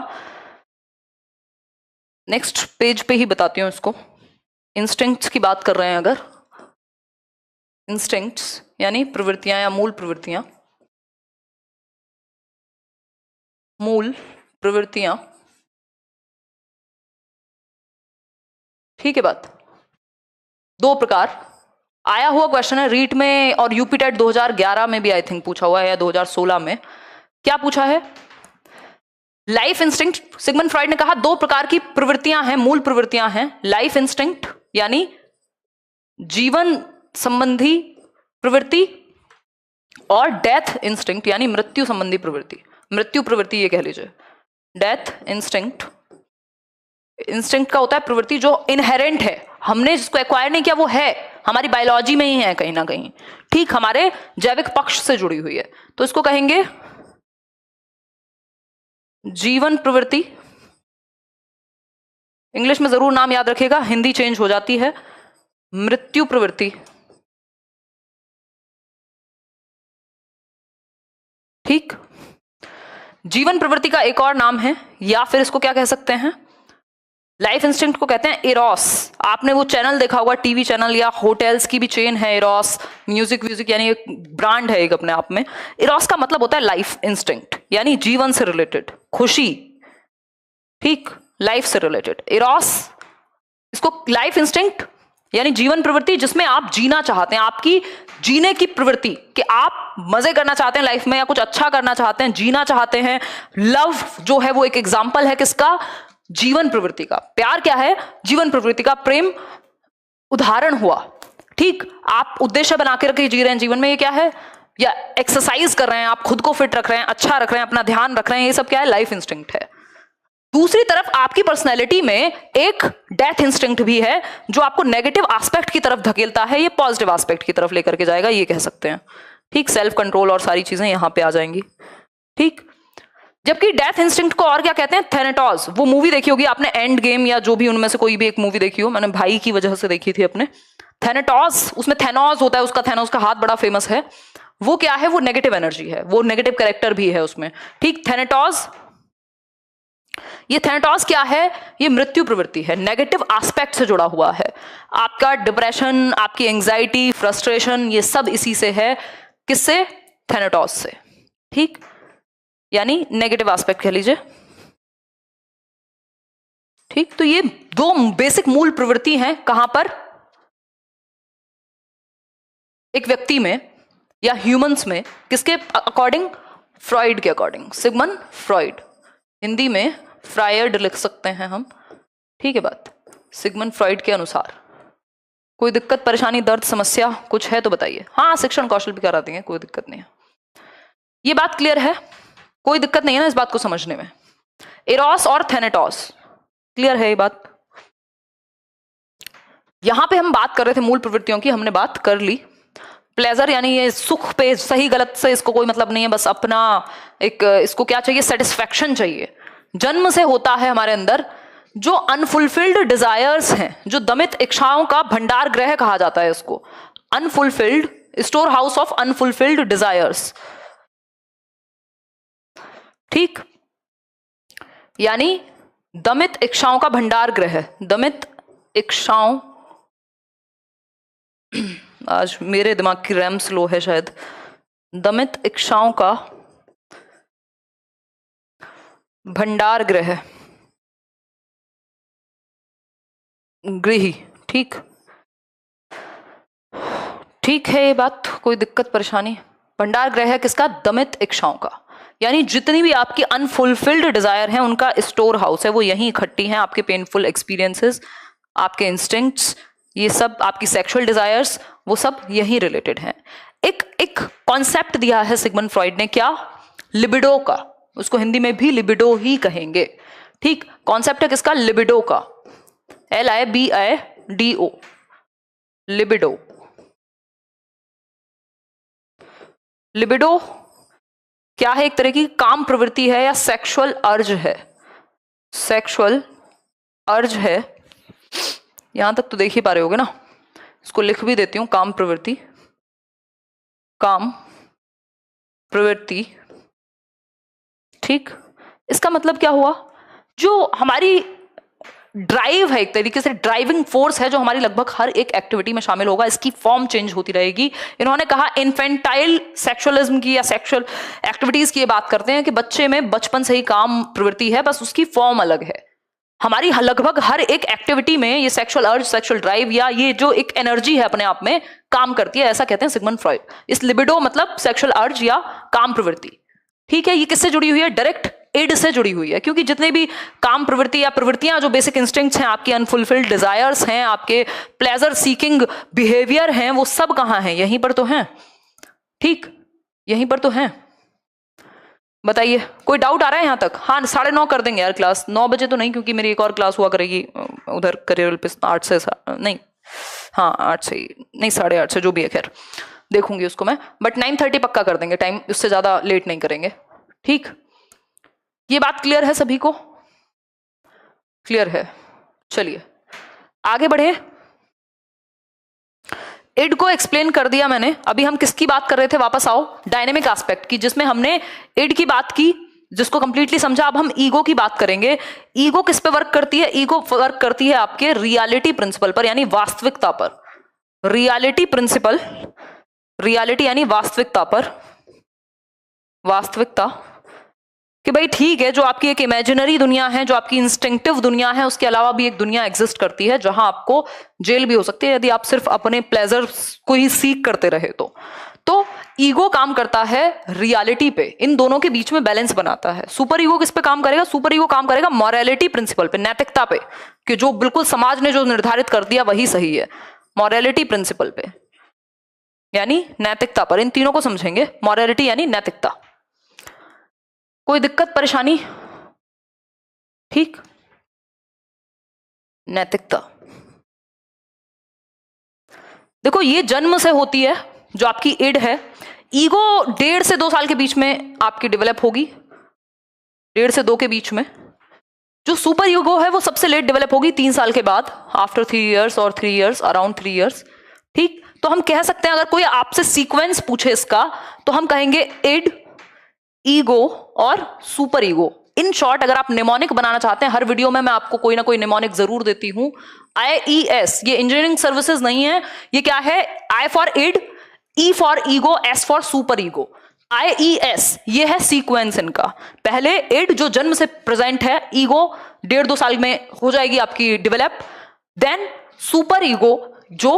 नेक्स्ट पेज पे ही बताती हूं इसको। इंस्टिंक्ट्स की बात कर रहे हैं अगर, इंस्टिंक्ट्स यानी प्रवृत्तियां या मूल प्रवृत्तियां, मूल प्रवृत्तियां। ठीक है बात? 2 प्रकार, आया हुआ क्वेश्चन है रीट में और यूपीटेट 2011 में भी आई थिंक पूछा हुआ है, या 2016 में, क्या पूछा है? Life instinct. सिगमंड फ्रॉइड ने कहा 2 प्रकार की प्रवृत्तियां हैं, मूल प्रवृत्तियां हैं, लाइफ इंस्टिंक्ट यानी जीवन संबंधी प्रवृत्ति, और डेथ इंस्टिंक्ट यानी मृत्यु संबंधी प्रवृत्ति, मृत्यु प्रवृत्ति ये कह लीजिए। डेथ इंस्टिंक्ट, इंस्टिंक्ट का होता है प्रवृत्ति जो इनहेरेंट है, हमने जिसको एक्वायर नहीं किया, वो है हमारी बायोलॉजी में ही है कहीं ना कहीं, ठीक, हमारे जैविक पक्ष से जुड़ी हुई है, तो इसको कहेंगे जीवन प्रवृत्ति। इंग्लिश में जरूर नाम याद रखेगा, हिंदी चेंज हो जाती है, मृत्यु प्रवृत्ति। ठीक, जीवन प्रवृत्ति का एक और नाम है, या फिर इसको क्या कह सकते हैं, लाइफ इंस्टिंक्ट को कहते हैं इरोस। आपने वो चैनल देखा होगा, टीवी चैनल या होटल्स की भी चेन है इरोस, म्यूजिक यानी एक ब्रांड है एक अपने आप में। इरोस का मतलब होता है लाइफ इंस्टिंक्ट यानी जीवन से रिलेटेड, खुशी, ठीक, लाइफ से रिलेटेड। इरोस, इसको लाइफ इंस्टिंक्ट यानी जीवन प्रवृत्ति जिसमें आप जीना चाहते हैं, आपकी जीने की प्रवृत्ति, कि आप मजे करना चाहते हैं लाइफ में या कुछ अच्छा करना चाहते हैं, जीना चाहते हैं। लव जो है वो एक एग्जाम्पल है किसका, जीवन प्रवृत्ति का। प्यार क्या है, जीवन प्रवृत्ति का, प्रेम उदाहरण हुआ, ठीक। आप उद्देश्य बना के रखे जी रहे हैं जीवन में, ये क्या है, या एक्सरसाइज कर रहे हैं, आप खुद को फिट रख रहे हैं, अच्छा रख रहे हैं, अपना ध्यान रख रहे हैं, ये सब क्या है, लाइफ इंस्टिंक्ट है। दूसरी तरफ आपकी पर्सनैलिटी में एक डेथ इंस्टिंक्ट भी है जो आपको नेगेटिव एस्पेक्ट की तरफ धकेलता है, ये पॉजिटिव एस्पेक्ट की तरफ लेकर के जाएगा, ये कह सकते हैं, ठीक। सेल्फ कंट्रोल और सारी चीजें यहां पे आ जाएंगी, ठीक। जबकि डेथ इंस्टिंक्ट को और क्या कहते हैं, थैनेटोस। वो मूवी देखी होगी आपने, एंड गेम, या जो भी उनमें से कोई भी एक मूवी देखी हो, मैंने भाई की वजह से देखी थी अपने। थैनेटोस, उसमें थैनोस होता है, उसका थैनोस का हाथ बड़ा फेमस है। वो क्या है, वो नेगेटिव एनर्जी है, वो नेगेटिव कैरेक्टर भी है उसमें, ठीक। थैनेटोस, ये थैनेटोस क्या है, ये मृत्यु प्रवृत्ति है, नेगेटिव एस्पेक्ट से जुड़ा हुआ है। आपका डिप्रेशन, आपकी एंजाइटी, फ्रस्ट्रेशन, ये सब इसी से है, किससे, थैनेटोस से, ठीक, यानी नेगेटिव एस्पेक्ट कह लीजिए, ठीक। तो ये 2 बेसिक मूल प्रवृत्ति हैं, कहां पर, एक व्यक्ति में या ह्यूमंस में, किसके अकॉर्डिंग, फ्रॉइड के अकॉर्डिंग, सिगमंड फ्रॉइड, हिंदी में फ्रायड लिख सकते हैं हम, ठीक है बात, सिगमंड फ्रॉइड के अनुसार। कोई दिक्कत, परेशानी, दर्द, समस्या कुछ है तो बताइए। हाँ, शिक्षण कौशल भी करा देंगे, कोई दिक्कत नहीं है। ये बात क्लियर है, कोई दिक्कत नहीं है ना इस बात को समझने में। इरोस और थैनेटोस, क्लियर है ये बात। यहां पे हम बात कर रहे थे मूल प्रवृत्तियों की, हमने बात कर ली। प्लेजर यानी ये सुख पे, सही गलत से इसको कोई मतलब नहीं है, बस अपना एक, इसको क्या चाहिए, सेटिस्फैक्शन चाहिए, जन्म से होता है हमारे अंदर। जो अनफुलफिल्ड डिजायर्स हैं, जो दमित इच्छाओं का भंडार गृह कहा जाता है इसको, unfulfilled, store house of unfulfilled desires, ठीक, यानी दमित इच्छाओं का भंडार गृह, दमित इच्छाओं, आज मेरे दिमाग की रैम स्लो है शायद, दमित इच्छाओं का भंडार गृह, गृही, ठीक, ठीक है ये बात, कोई दिक्कत परेशानी। भंडार गृह है किसका, दमित इच्छाओं का, यानी जितनी भी आपकी अनफुलफिल्ड डिजायर हैं उनका स्टोर हाउस है, वो यहीं इकट्ठी हैं। आपके पेनफुल एक्सपीरियंसेस, आपके इंस्टिंक्ट्स, ये सब आपकी सेक्सुअल डिजायर्स, वो सब यहीं रिलेटेड हैं। एक कॉन्सेप्ट दिया है सिगमंड फ्रॉइड ने, क्या, लिबिडो का, उसको हिंदी में भी लिबिडो ही कहेंगे, ठीक। कॉन्सेप्ट है किसका, लिबिडो का, LIBIDO, लिबिडो। लिबिडो क्या है, एक तरह की काम प्रवृत्ति है या सेक्सुअल अर्ज है, सेक्सुअल अर्ज है। यहां तक तो देख ही पा रहे होगे ना, इसको लिख भी देती हूं, काम प्रवृत्ति, काम प्रवृत्ति, ठीक। इसका मतलब क्या हुआ, जो हमारी ड्राइव है, एक तरीके से ड्राइविंग फोर्स है, जो हमारी लगभग हर एक एक्टिविटी में शामिल होगा, इसकी फॉर्म चेंज होती रहेगी। इन्होंने कहा इन्फेंटाइल सेक्सुअलिज्म की या सेक्सुअल एक्टिविटीज की ये बात करते हैं कि बच्चे में बचपन से ही काम प्रवृत्ति है, बस उसकी फॉर्म अलग है। हमारी लगभग हर एक एक्टिविटी में ये सेक्सुअल अर्ज, सेक्सुअल ड्राइव या ये जो एक एनर्जी है अपने आप में काम करती है, ऐसा कहते हैं सिगमंड फ्रॉइड। इस लिबिडो मतलब सेक्सुअल अर्ज या काम प्रवृत्ति, ठीक है, ये किससे जुड़ी हुई है? डायरेक्ट इड से जुड़ी हुई है, क्योंकि जितने भी काम प्रवृत्ति या प्रवृत्तियां जो बेसिक इंस्टिंक्ट्स हैं, आपके अनफुलफिल्ड डिजायर्स हैं, आपके प्लेजर सीकिंग बिहेवियर हैं, वो सब कहां हैं? यहीं पर तो हैं। ठीक, यहीं पर तो हैं। बताइए, कोई डाउट आ रहा है यहां तक? हाँ, 9:30 कर देंगे यार क्लास। 9 बजे तो नहीं, क्योंकि मेरी एक और क्लास हुआ करेगी उधर करियर पे 8 से नहीं, हाँ 8 से ही नहीं, 8:30 से, जो भी है, खैर देखूंगी उसको मैं, बट 9:30 पक्का कर देंगे टाइम, उससे ज्यादा लेट नहीं करेंगे। ठीक, ये बात क्लियर है सभी को? क्लियर है? चलिए आगे बढ़े। इड को एक्सप्लेन कर दिया मैंने। अभी हम किसकी बात कर रहे थे? वापस आओ, डायनेमिक एस्पेक्ट की, जिसमें हमने इड की बात की, जिसको कंप्लीटली समझा। अब हम ईगो की बात करेंगे। ईगो किस पे वर्क करती है? ईगो वर्क करती है आपके रियलिटी प्रिंसिपल पर, यानी वास्तविकता पर। रियलिटी प्रिंसिपल, रियलिटी यानी वास्तविकता पर, वास्तविकता कि भाई ठीक है, जो आपकी एक इमेजिनरी दुनिया है, जो आपकी इंस्टिंक्टिव दुनिया है, उसके अलावा भी एक दुनिया एग्जिस्ट करती है जहां आपको जेल भी हो सकती है यदि आप सिर्फ अपने प्लेजर को ही सीक करते रहे तो ईगो काम करता है रियलिटी पे, इन दोनों के बीच में बैलेंस बनाता है। सुपर ईगो किस पे काम करेगा? सुपर ईगो काम करेगा मॉरलिटी प्रिंसिपल पे, नैतिकता पे, कि जो बिल्कुल समाज ने जो निर्धारित कर दिया वही सही है, मॉरलिटी प्रिंसिपल पे यानी नैतिकता पर। इन तीनों को समझेंगे, मॉरलिटी यानी नैतिकता। कोई दिक्कत परेशानी? ठीक, नैतिकता देखो ये जन्म से होती है, जो आपकी इड है। ईगो 1.5 से 2 साल के बीच में आपकी डेवलप होगी, 1.5 से 2 के बीच में। जो सुपर ईगो है वो सबसे लेट डेवलप होगी 3 साल के बाद, आफ्टर 3 इयर्स और 3 इयर्स, अराउंड 3 इयर्स। ठीक, तो हम कह सकते हैं, अगर कोई आपसे सीक्वेंस पूछे इसका, तो हम कहेंगे इड, ईगो और सुपर ईगो। इन शॉर्ट, अगर आप निमोनिक बनाना चाहते हैं, हर वीडियो में मैं आपको कोई ना कोई निमोनिक जरूर देती हूं। IES, ये इंजीनियरिंग सर्विसेज नहीं है, ये क्या है? I for id, E for ego, S for super ego. IES ये है सीक्वेंस इनका। पहले इड जो जन्म से प्रेजेंट है, ईगो 1.5-2 साल में हो जाएगी आपकी डेवलप, देन सुपर ईगो जो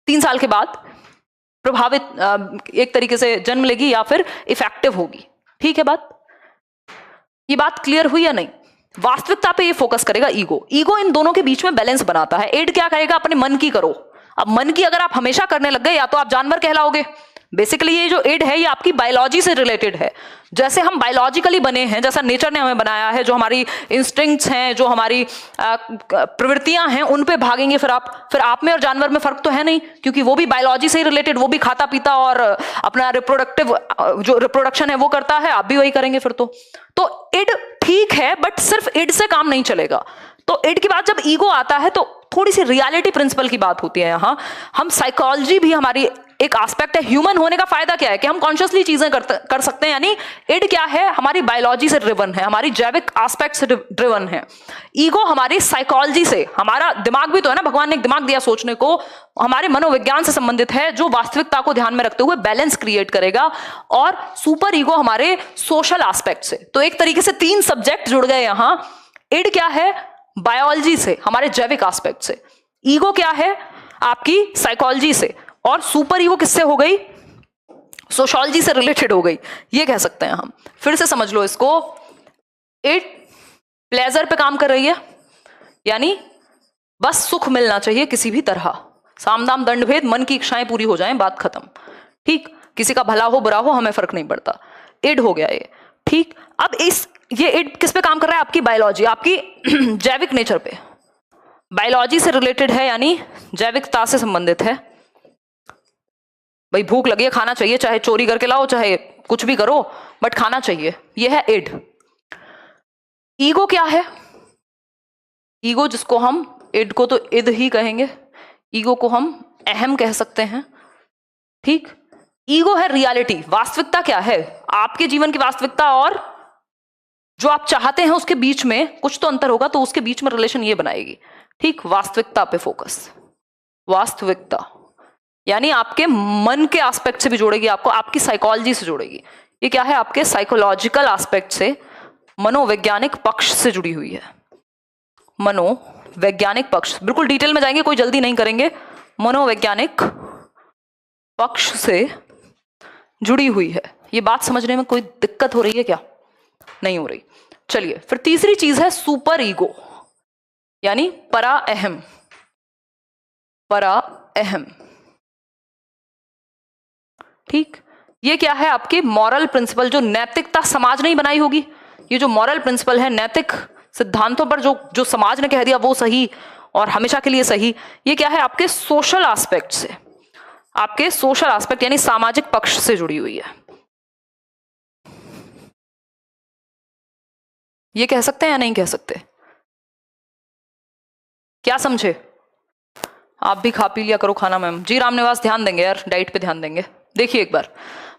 3 साल के बाद प्रभावित एक तरीके से जन्म लेगी या फिर इफेक्टिव होगी। ठीक है बात? ये बात क्लियर हुई या नहीं? वास्तविकता पे ये फोकस करेगा ईगो। ईगो इन दोनों के बीच में बैलेंस बनाता है। इड क्या करेगा? अपने मन की करो। अब मन की अगर आप हमेशा करने लग गए, या तो आप जानवर कहलाओगे। बेसिकली ये जो इड है ये आपकी बायोलॉजी से रिलेटेड है। जैसे हम बायोलॉजिकली बने हैं, जैसा नेचर ने हमें बनाया है, जो हमारी इंस्टिंक्ट्स हैं, जो हमारी प्रवृत्तियां हैं, उन पे भागेंगे फिर आप में और जानवर में फर्क तो है नहीं, क्योंकि वो भी बायोलॉजी से ही रिलेटेड, वो भी खाता पीता और अपना रिप्रोडक्टिव जो रिप्रोडक्शन है वो करता है, आप भी वही करेंगे फिर तो इड ठीक है, बट सिर्फ इड से काम नहीं चलेगा। तो इड के बाद जब ईगो आता है तो थोड़ी सी रियलिटी प्रिंसिपल की बात होती है। यहां हम साइकोलॉजी भी हमारी एक एस्पेक्ट है। ह्यूमन होने का फायदा क्या है? कि हम कॉन्शियसली चीजें कर सकते हैं। यानी इड क्या है? हमारी बायोलॉजी से ड्रिवन है, हमारी जैविक एस्पेक्ट से ड्रिवन है। ईगो हमारी साइकोलॉजी से, हमारा दिमाग भी तो है ना, भगवान ने एक दिमाग दिया सोचने को, हमारे मनोविज्ञान से संबंधित है, जो वास्तविकता को ध्यान में रखते हुए बैलेंस क्रिएट करेगा। और सुपर ईगो हमारे सोशल एस्पेक्ट से। तो एक तरीके से 3 सब्जेक्ट जुड़ गए यहां। इड क्या है? बायोलॉजी से, हमारे जैविक एस्पेक्ट से। ईगो क्या है? आपकी साइकोलॉजी से। और सुपर ईगो किससे हो गई? सोशोलॉजी से रिलेटेड हो गई, ये कह सकते हैं हम। फिर से समझ लो इसको। इड प्लेजर पे काम कर रही है, यानी बस सुख मिलना चाहिए किसी भी तरह, साम दाम दंड भेद, मन की इच्छाएं पूरी हो जाएं, बात खत्म। ठीक, किसी का भला हो बुरा हो हमें फर्क नहीं पड़ता। इड हो गया ये। ठीक, अब ये इड किस पे काम कर रहा है? आपकी बायोलॉजी, आपकी जैविक नेचर पे, बायोलॉजी से रिलेटेड है, यानी जैविकता से संबंधित है। भाई भूख लगी है, खाना चाहिए, चाहे चोरी करके लाओ, चाहे कुछ भी करो, बट खाना चाहिए। यह है इड। ईगो क्या है? ईगो जिसको हम, इड को तो इद ही कहेंगे, ईगो को हम अहम कह सकते हैं। ठीक, ईगो है रियलिटी, वास्तविकता क्या है? आपके जीवन की वास्तविकता और जो आप चाहते हैं उसके बीच में कुछ तो अंतर होगा, तो उसके बीच में रिलेशन ये बनाएगी। ठीक, वास्तविकता पे फोकस। वास्तविकता यानी आपके मन के एस्पेक्ट से भी जोड़ेगी आपको, आपकी साइकोलॉजी से जोड़ेगी। ये क्या है? आपके साइकोलॉजिकल एस्पेक्ट से, मनोवैज्ञानिक पक्ष से जुड़ी हुई है। मनोवैज्ञानिक पक्ष, बिल्कुल डिटेल में जाएंगे, कोई जल्दी नहीं करेंगे। मनोवैज्ञानिक पक्ष से जुड़ी हुई है। ये बात समझने में कोई दिक्कत हो रही है क्या? नहीं हो रही। चलिए, फिर तीसरी चीज है सुपर ईगो, यानी परा अहम। परा अहम, ठीक। ये क्या है? आपके मॉरल प्रिंसिपल, जो नैतिकता समाज नहीं बनाई होगी। ये जो मॉरल प्रिंसिपल है, नैतिक सिद्धांतों पर जो समाज ने कह दिया वो सही और हमेशा के लिए सही, ये क्या है? आपके सोशल एस्पेक्ट से, आपके सोशल एस्पेक्ट यानी सामाजिक पक्ष से जुड़ी हुई है। ये कह सकते हैं या नहीं कह सकते? क्या समझे? आप भी खा पी लिया करो खाना मैम। जी रामनिवास, ध्यान देंगे यार, डाइट पे ध्यान देंगे। देखिए एक बार,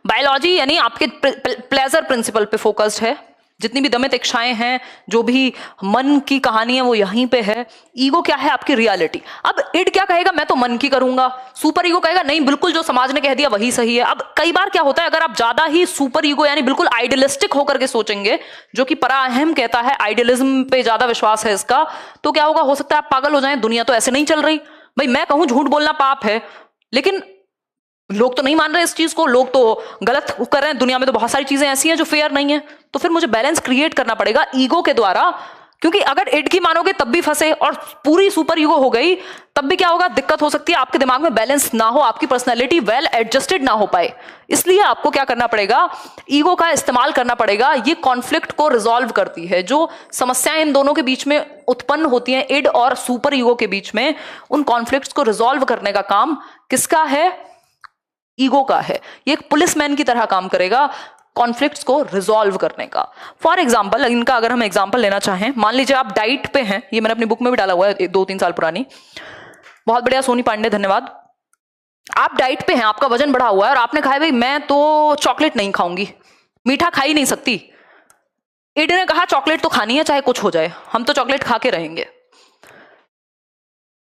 बायोलॉजी यानी आपके प्लेजर प्रिंसिपल पे फोकस्ड है। जितनी भी दमित इच्छाएं हैं, जो भी मन की कहानी है, वो यहीं पे है। ईगो क्या है? आपकी रियलिटी। अब इड क्या कहेगा? मैं तो मन की करूंगा। सुपर ईगो कहेगा नहीं, बिल्कुल जो समाज ने कह दिया वही सही है। अब कई बार क्या होता है, अगर आप ज्यादा ही सुपर ईगो यानी बिल्कुल आइडियलिस्टिक होकर के सोचेंगे, जो कि परा अहम कहता है, आइडियलिज्म पे ज्यादा विश्वास है इसका, तो क्या होगा? हो सकता है आप पागल हो जाएं। दुनिया तो ऐसे नहीं चल रही। भाई मैं कहूं झूठ बोलना पाप है, लेकिन लोग तो नहीं मान रहे इस चीज को, लोग तो गलत कर रहे हैं। दुनिया में तो बहुत सारी चीजें ऐसी हैं जो फेयर नहीं है। तो फिर मुझे बैलेंस क्रिएट करना पड़ेगा ईगो के द्वारा, क्योंकि अगर इड की मानोगे तब भी फंसे और पूरी सुपर ईगो हो गई तब भी क्या होगा? दिक्कत हो सकती है। आपके दिमाग में बैलेंस ना हो, आपकी पर्सनैलिटी वेल एडजस्टेड ना हो पाए। इसलिए आपको क्या करना पड़ेगा? ईगो का इस्तेमाल करना पड़ेगा। ये कॉन्फ्लिक्ट को रिजॉल्व करती है। जो समस्याएं इन दोनों के बीच में उत्पन्न होती हैं, इड और सुपर ईगो के बीच में, उन कॉन्फ्लिक्ट्स को रिजॉल्व करने का काम किसका है? ईगो का है। ये एक पुलिसमैन की तरह काम करेगा कॉन्फ्लिक्ट्स को रिजॉल्व करने का। फॉर एग्जाम्पल, इनका अगर हम एग्जाम्पल लेना चाहें, मान लीजिए आप डाइट पे हैं, ये मैंने अपनी बुक में भी डाला हुआ है 2-3 साल पुरानी। बहुत बढ़िया सोनी पांडे, धन्यवाद। आप डाइट पे हैं, आपका वजन बढ़ा हुआ है और आपने कहा भाई मैं तो चॉकलेट नहीं खाऊंगी, मीठा खा ही नहीं सकती। इड ने कहा चॉकलेट तो खानी है चाहे कुछ हो जाए, हम तो चॉकलेट खा के रहेंगे।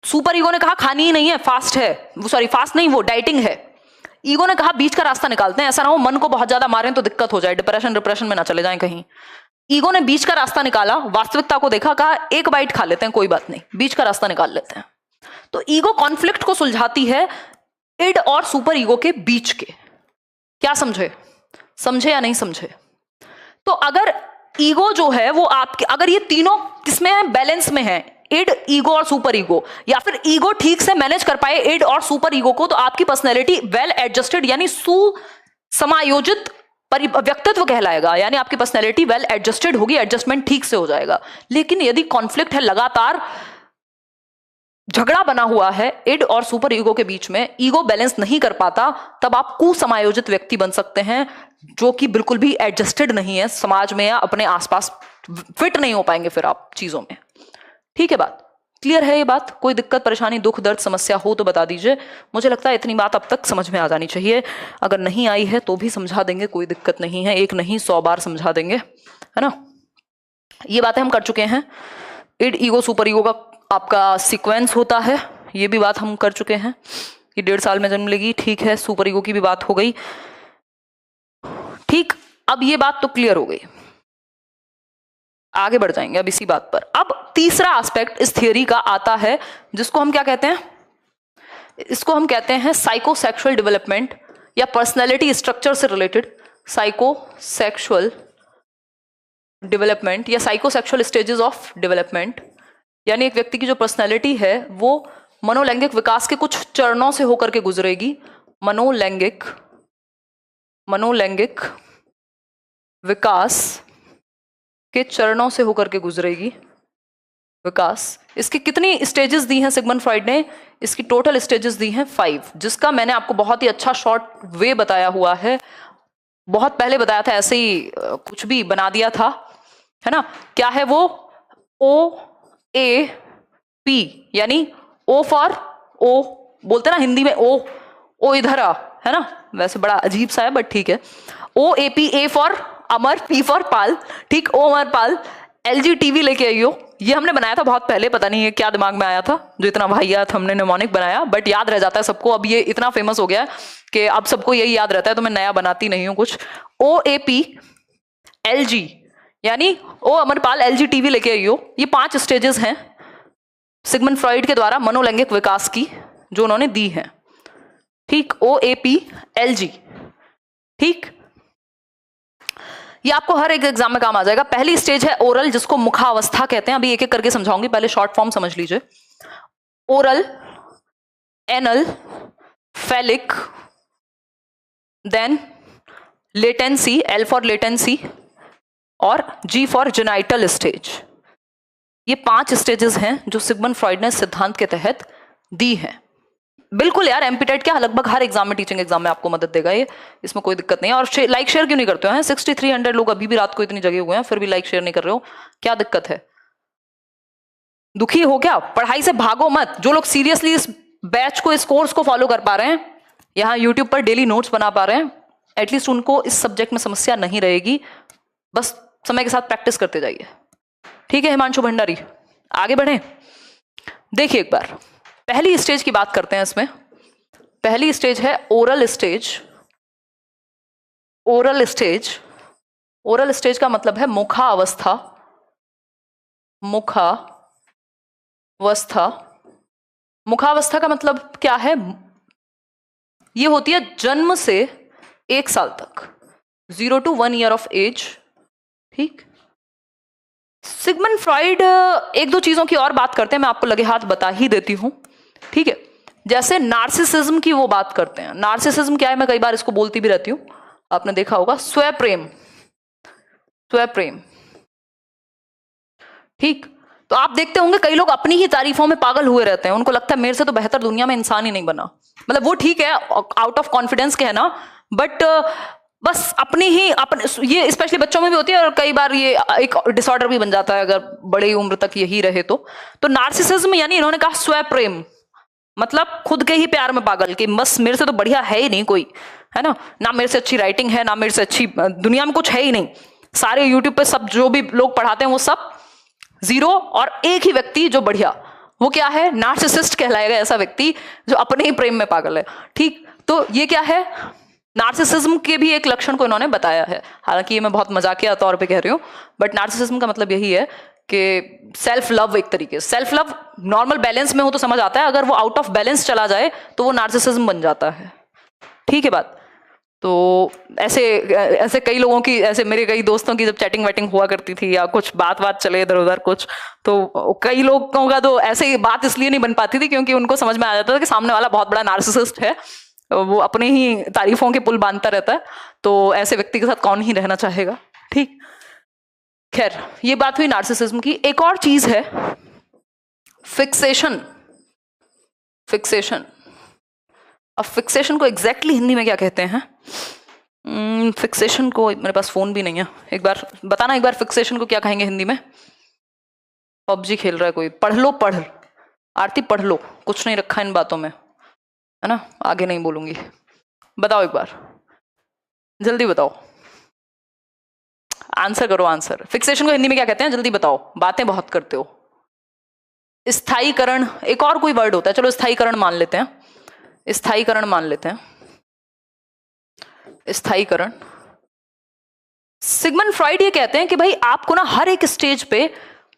सुपर ईगो ने कहा खानी ही नहीं है, फास्ट है, सॉरी फास्ट नहीं, वो डाइटिंग है। ईगो ने कहा बीच का रास्ता निकालते हैं, ऐसा ना हो मन को बहुत ज्यादा मारें तो दिक्कत हो जाए, डिप्रेशन में ना चले जाएं कहीं। ईगो ने बीच का रास्ता निकाला, वास्तविकता को देखा, कहा एक बाइट खा लेते हैं, कोई बात नहीं, बीच का रास्ता निकाल लेते हैं। तो ईगो कॉन्फ्लिक्ट को सुलझाती है इड और सुपर ईगो के बीच के। क्या समझे? समझे या नहीं समझे? तो अगर ईगो जो है वो आपके, अगर ये तीनों किसमें है? बैलेंस में है, इड, ईगो और सुपर ईगो, या फिर ईगो ठीक से मैनेज कर पाए इड और सुपर ईगो को, तो आपकी पर्सनैलिटी वेल एडजस्टेड यानी सुसमायोजित व्यक्तित्व कहलाएगा। यानी आपकी पर्सनैलिटी वेल एडजस्टेड होगी, एडजस्टमेंट ठीक से हो जाएगा। लेकिन यदि कॉन्फ्लिक्ट है, लगातार झगड़ा बना हुआ है इड और सुपर ईगो के बीच में, ईगो बैलेंस नहीं कर पाता, तब आप कुसमायोजित व्यक्ति बन सकते हैं, जो कि बिल्कुल भी एडजस्टेड नहीं है समाज में या अपने आसपास, फिट नहीं हो पाएंगे फिर आप चीजों में। ठीक है, बात क्लियर है? ये बात, कोई दिक्कत परेशानी दुख दर्द समस्या हो तो बता दीजिए। मुझे लगता है इतनी बात अब तक समझ में आ जानी चाहिए। अगर नहीं आई है तो भी समझा देंगे, कोई दिक्कत नहीं है, एक नहीं 100 बार समझा देंगे, है ना। ये बातें हम कर चुके हैं। इड, ईगो, सुपर ईगो का आपका सीक्वेंस होता है, ये भी बात हम कर चुके हैं कि 1.5 साल में जन्म लेगी। ठीक है, सुपर ईगो की भी बात हो गई। ठीक, अब ये बात तो क्लियर हो गई, आगे बढ़ जाएंगे अब इसी बात पर। अब तीसरा एस्पेक्ट इस थियरी का आता है, जिसको हम क्या कहते हैं? इसको हम कहते हैं साइकोसेक्सुअल डेवलपमेंट या पर्सनैलिटी स्ट्रक्चर से रिलेटेड साइकोसेक्सुअल डेवलपमेंट या साइकोसेक्सुअल स्टेजेस ऑफ डेवलपमेंट। यानी एक व्यक्ति की जो पर्सनैलिटी है वो मनोलैंगिक विकास के कुछ चरणों से होकर के गुजरेगी। मनोलैंगिक विकास के चरणों से होकर के गुजरेगी विकास। इसकी कितनी स्टेजेस दी हैं सिगमंड फ्रॉइड ने? इसकी टोटल स्टेजेस दी हैं 5, जिसका मैंने आपको बहुत ही अच्छा शॉर्ट वे बताया हुआ है, बहुत पहले बताया था, ऐसे ही कुछ भी बना दिया था, है ना। क्या है वो? OAP, यानी O फॉर ओ, बोलते ना हिंदी में ओ इधर आ, है ना, वैसे बड़ा अजीब सा है बट ठीक है। OAP, A for Amar, P for Pal, ठीक, ओ अमर पाल, LG TV लेके आइयो। ये हमने बनाया था बहुत पहले, पता नहीं है क्या दिमाग में आया था जो इतना वाहियात हमने निमोनिक बनाया, बट याद रह जाता है सबको। अब ये इतना फेमस हो गया है कि अब सबको यही याद रहता है, तो मैं नया बनाती नहीं हूं कुछ। OAP LG यानी ओ अमरपाल LG TV लेके आइयो। ये 5 स्टेजेस हैं सिगमंड फ्रॉइड के द्वारा मनोलैंगिक विकास की, जो उन्होंने दी है। ठीक, OAP LG। ठीक, ये आपको हर एक एग्जाम में काम आ जाएगा। पहली स्टेज है ओरल, जिसको मुखावस्था कहते हैं। अभी एक एक करके समझाऊंगी, पहले शॉर्ट फॉर्म समझ लीजिए। Oral, anal, phallic, then latency, L for latency और जी फॉर जेनाइटल स्टेज। ये 5 स्टेजेस हैं जो सिगमंड फ्रॉइड ने सिद्धांत के तहत दी हैं। बिल्कुल यार, एमपीटेट क्या लगभग हर एग्जाम में, टीचिंग एग्जाम में आपको मदद देगा ये, इसमें कोई दिक्कत नहीं है। और लाइक शेयर क्यों नहीं करते हो? 6300 लोग अभी भी रात को इतनी जगे हुए हैं, फिर भी लाइक शेयर नहीं कर रहे हो, क्या दिक्कत है? दुखी हो क्या? पढ़ाई से भागो मत। जो लोग सीरियसली इस बैच को, इस कोर्स को फॉलो कर पा रहे हैं, यहाँ यूट्यूब पर डेली नोट्स बना पा रहे हैं, एटलीस्ट उनको इस सब्जेक्ट में समस्या नहीं रहेगी। बस समय के साथ प्रैक्टिस करते जाइए, ठीक है? हिमांशु भंडारी, आगे बढ़े। देखिए एक बार पहली स्टेज की बात करते हैं। इसमें पहली स्टेज है oral stage. Oral stage, oral stage का मतलब है मुखावस्था। मुखावस्था, मुखावस्था का मतलब क्या है? ये होती है जन्म से 1 साल तक, 0 to 1 year ऑफ एज, ठीक। सिगमंड फ्रॉइड एक दो चीजों की और बात करते हैं, मैं आपको लगे हाथ बता ही देती हूं, ठीक है। जैसे नार्सिसिज्म की वो बात करते हैं। नार्सिसिज्म क्या है? मैं कई बार इसको बोलती भी रहती हूं, आपने देखा होगा, स्वप्रेम। स्वप्रेम, ठीक। तो आप देखते होंगे कई लोग अपनी ही तारीफों में पागल हुए रहते हैं, उनको लगता है मेरे से तो बेहतर दुनिया में इंसान ही नहीं बना। मतलब वो ठीक है, आउट ऑफ कॉन्फिडेंस कहना, बट बस अपनी ही ये स्पेशली बच्चों में भी होती है, और कई बार ये एक डिसऑर्डर भी बन जाता है अगर बड़ी उम्र तक यही रहे तो नार्सिसिज्म यानी इन्होंने कहा स्वप्रेम, मतलब खुद के ही प्यार में पागल, कि बस मेरे से तो बढ़िया है ही नहीं कोई, है ना मेरे से अच्छी राइटिंग है, ना मेरे से अच्छी दुनिया में कुछ है ही नहीं। सारे यूट्यूब पे सब जो भी लोग पढ़ाते हैं वो सब जीरो, और एक ही व्यक्ति जो बढ़िया, वो क्या है? नार्सिसिस्ट कहलाएगा ऐसा व्यक्ति जो अपने ही प्रेम में पागल है, ठीक। तो ये क्या है? नार्सिसिज्म के भी एक लक्षण को इन्होंने बताया है, हालांकि ये मैं बहुत मजाकिया तौर पे कह रही हूँ, बट नार्सिसिज्म का मतलब यही है कि सेल्फ लव। एक तरीके से सेल्फ लव नॉर्मल बैलेंस में हो तो समझ आता है, अगर वो आउट ऑफ बैलेंस चला जाए तो वो नार्सिसिज्म बन जाता है, ठीक है बात। तो ऐसे कई लोगों की, ऐसे मेरे कई दोस्तों की जब चैटिंग वैटिंग हुआ करती थी या कुछ बात चले इधर उधर कुछ, तो कई लोगों का तो ऐसे बात इसलिए नहीं बन पाती थी क्योंकि उनको समझ में आ जाता था कि सामने वाला बहुत बड़ा नार्सिसिस्ट है, वो अपने ही तारीफों के पुल बांधता रहता है, तो ऐसे व्यक्ति के साथ कौन ही रहना चाहेगा, ठीक। खैर, ये बात हुई नार्सिसिज्म की। एक और चीज है फिक्सेशन। फिक्सेशन, अब फिक्सेशन को एग्जैक्टली हिंदी में क्या कहते हैं? फिक्सेशन को, मेरे पास फोन भी नहीं है, एक बार बताना, एक बार फिक्सेशन को क्या कहेंगे हिंदी में? पबजी खेल रहा है कोई? पढ़ लो, पढ़ आरती, पढ़ लो, कुछ नहीं रखा इन बातों में, है ना, आगे नहीं बोलूंगी। बताओ एक बार, जल्दी बताओ, आंसर करो, आंसर। फिक्सेशन को हिंदी में क्या कहते हैं? जल्दी बताओ, बातें बहुत करते हो। स्थायीकरण, एक और कोई वर्ड होता है, चलो स्थायीकरण मान लेते हैं, स्थायीकरण मान लेते हैं, स्थायीकरण। सिगमंड फ्रॉइड ये कहते हैं कि भाई आपको ना हर एक स्टेज पे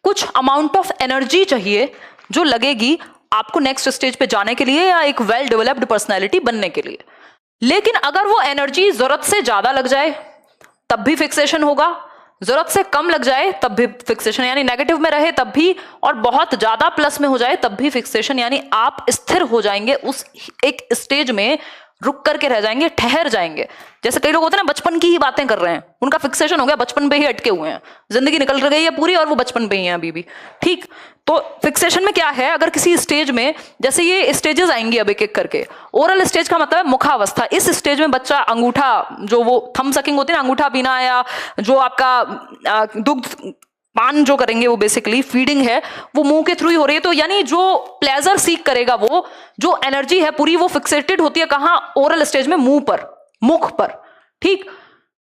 कुछ अमाउंट ऑफ एनर्जी चाहिए जो लगेगी आपको नेक्स्ट स्टेज पे जाने के लिए या एक वेल डेवलप्ड पर्सनैलिटी बनने के लिए। लेकिन अगर वो एनर्जी जरूरत से ज्यादा लग जाए तब भी फिक्सेशन होगा, जरूरत से कम लग जाए तब भी फिक्सेशन, यानी नेगेटिव में रहे तब भी, और बहुत ज्यादा प्लस में हो जाए तब भी फिक्सेशन, यानी आप स्थिर हो जाएंगे उस एक स्टेज में, रुक करके रह जाएंगे, ठहर जाएंगे। जैसे कई लोग होते हैं ना, बचपन की ही बातें कर रहे हैं, उनका फिक्सेशन हो गया, बचपन पे ही अटके हुए हैं, जिंदगी निकल गई है पूरी और वो बचपन पे ही हैं अभी भी, ठीक। तो फिक्सेशन में क्या है? अगर किसी स्टेज में, जैसे ये स्टेजेस आएंगी अब एक एक करके। ओरल स्टेज का मतलब है मुखावस्था। इस स्टेज में बच्चा अंगूठा, जो वो थंब सकिंग होती है ना, अंगूठा पीना, या जो आपका दुग्ध पान जो करेंगे, वो बेसिकली फीडिंग है, वो मुंह के थ्रू ही हो रही है। तो यानी जो प्लेजर सीख करेगा, वो जो एनर्जी है पूरी, वो फिक्सेटेड होती है कहां? ओरल स्टेज में, मुंह पर, मुख पर, ठीक।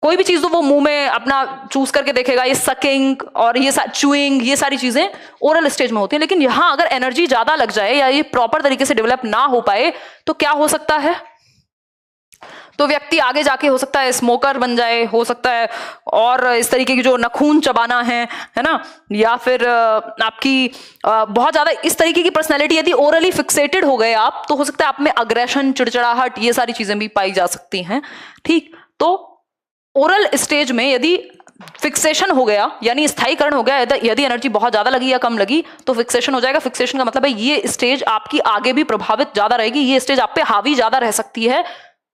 कोई भी चीज तो वो मुंह में अपना चूज करके देखेगा, ये सकिंग और ये च्यूइंग, ये सारी चीजें ओरल स्टेज में होती है। लेकिन यहां अगर एनर्जी ज्यादा लग जाए या ये प्रॉपर तरीके से डेवलप ना हो पाए तो क्या हो सकता है? तो व्यक्ति आगे जाके हो सकता है स्मोकर बन जाए, हो सकता है और इस तरीके की जो नखून चबाना है ना, या फिर आपकी बहुत ज्यादा इस तरीके की पर्सनैलिटी यदि ओरली फिक्सेटेड हो गए आप, तो हो सकता है आप में अग्रेशन, चिड़चिड़ाहट, ये सारी चीजें भी पाई जा सकती हैं, ठीक। तो ओरल स्टेज में यदि फिक्सेशन हो गया यानी स्थायीकरण हो गया, यदि एनर्जी बहुत ज्यादा लगी या कम लगी तो फिक्सेशन हो जाएगा। फिक्सेशन का मतलब है ये स्टेज आपकी आगे भी प्रभावित ज्यादा रहेगी, ये स्टेज आप पे हावी ज्यादा रह सकती है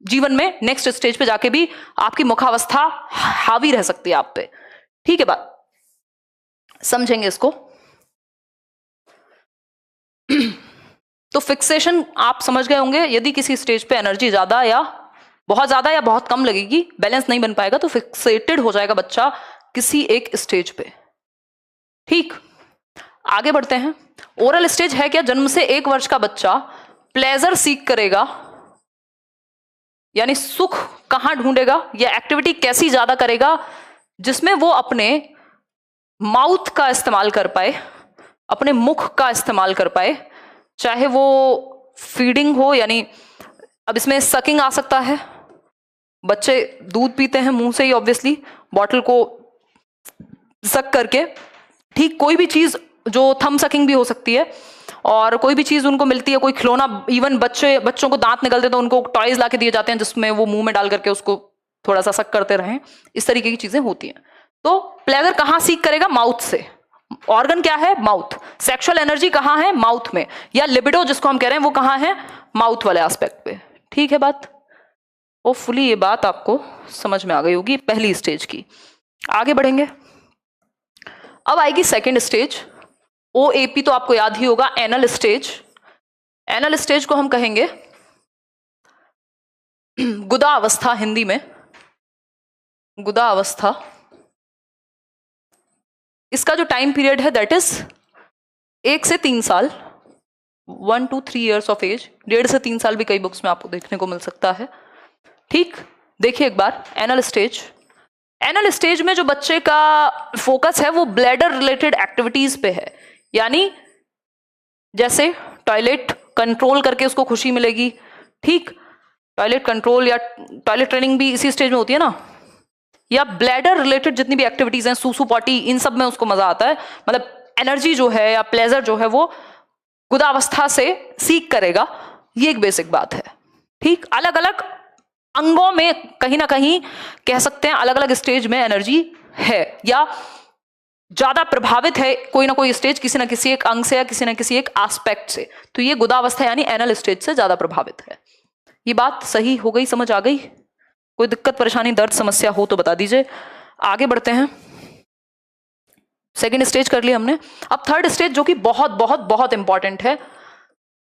जीवन में, नेक्स्ट स्टेज पे जाके भी आपकी मुखावस्था हावी रह सकती है आप पे। ठीक है बात, समझेंगे इसको। तो फिक्सेशन आप समझ गए होंगे, यदि किसी स्टेज पे एनर्जी ज्यादा या बहुत कम लगेगी, बैलेंस नहीं बन पाएगा, तो फिक्सेटेड हो जाएगा बच्चा किसी एक स्टेज पे। ठीक, आगे बढ़ते हैं। ओरल स्टेज है क्या? जन्म से 1 वर्ष का बच्चा प्लेजर सीख करेगा, यानी सुख कहां ढूंढेगा या एक्टिविटी कैसी ज्यादा करेगा जिसमें वो अपने माउथ का इस्तेमाल कर पाए, अपने मुख का इस्तेमाल कर पाए, चाहे वो फीडिंग हो, यानी अब इसमें सकिंग आ सकता है, बच्चे दूध पीते हैं मुंह से ही ऑब्वियसली, बॉटल को सक करके। ठीक, कोई भी चीज जो थम सकिंग भी हो सकती है, और कोई भी चीज उनको मिलती है, कोई खिलौना, इवन बच्चों को दांत निकलते तो उनको टॉयज ला के दिए जाते हैं जिसमें वो मुंह में डाल करके उसको थोड़ा सा सक करते रहें, इस तरीके की चीजें होती हैं। तो प्लेजर कहां सीख करेगा? माउथ से। ऑर्गन क्या है? माउथ। सेक्सुअल एनर्जी कहां है? माउथ में, या लिबिडो जिसको हम कह रहे हैं वो कहां है? माउथ वाले एस्पेक्ट पे। ठीक है बात, होपफुली ये बात आपको समझ में आ गई होगी पहली स्टेज की। आगे बढ़ेंगे, अब आएगी सेकेंड स्टेज। OAP तो आपको याद ही होगा, एनल स्टेज। एनल स्टेज को हम कहेंगे गुदा अवस्था, हिंदी में गुदा अवस्था। इसका जो टाइम पीरियड है दैट इज 1 से 3 साल, 1 to 3 years ऑफ एज। 1.5 से 3 साल भी कई बुक्स में आपको देखने को मिल सकता है। ठीक, देखिए एक बार एनल स्टेज। एनल स्टेज में जो बच्चे का फोकस है वो ब्लैडर रिलेटेड एक्टिविटीज पे है, यानी जैसे टॉयलेट कंट्रोल करके उसको खुशी मिलेगी। ठीक, टॉयलेट कंट्रोल या टॉयलेट ट्रेनिंग भी इसी स्टेज में होती है ना, या ब्लैडर रिलेटेड जितनी भी एक्टिविटीज हैं, सूसू पॉटी, इन सब में उसको मजा आता है। मतलब एनर्जी जो है या प्लेजर जो है वो गुदावस्था से सीख करेगा, ये एक बेसिक बात है। ठीक, अलग अलग अंगों में कहीं ना कहीं कह सकते हैं अलग अलग स्टेज में एनर्जी है, या ज्यादा प्रभावित है कोई ना कोई स्टेज किसी ना किसी एक अंग से या किसी ना किसी एक एस्पेक्ट से, तो ये गुदावस्था यानी एनल स्टेज से ज्यादा प्रभावित है। ये बात सही हो गई, समझ आ गई? कोई दिक्कत परेशानी दर्द समस्या हो तो बता दीजिए। आगे बढ़ते हैं, सेकेंड स्टेज कर लिया हमने। अब थर्ड स्टेज जो कि बहुत बहुत बहुत इंपॉर्टेंट है,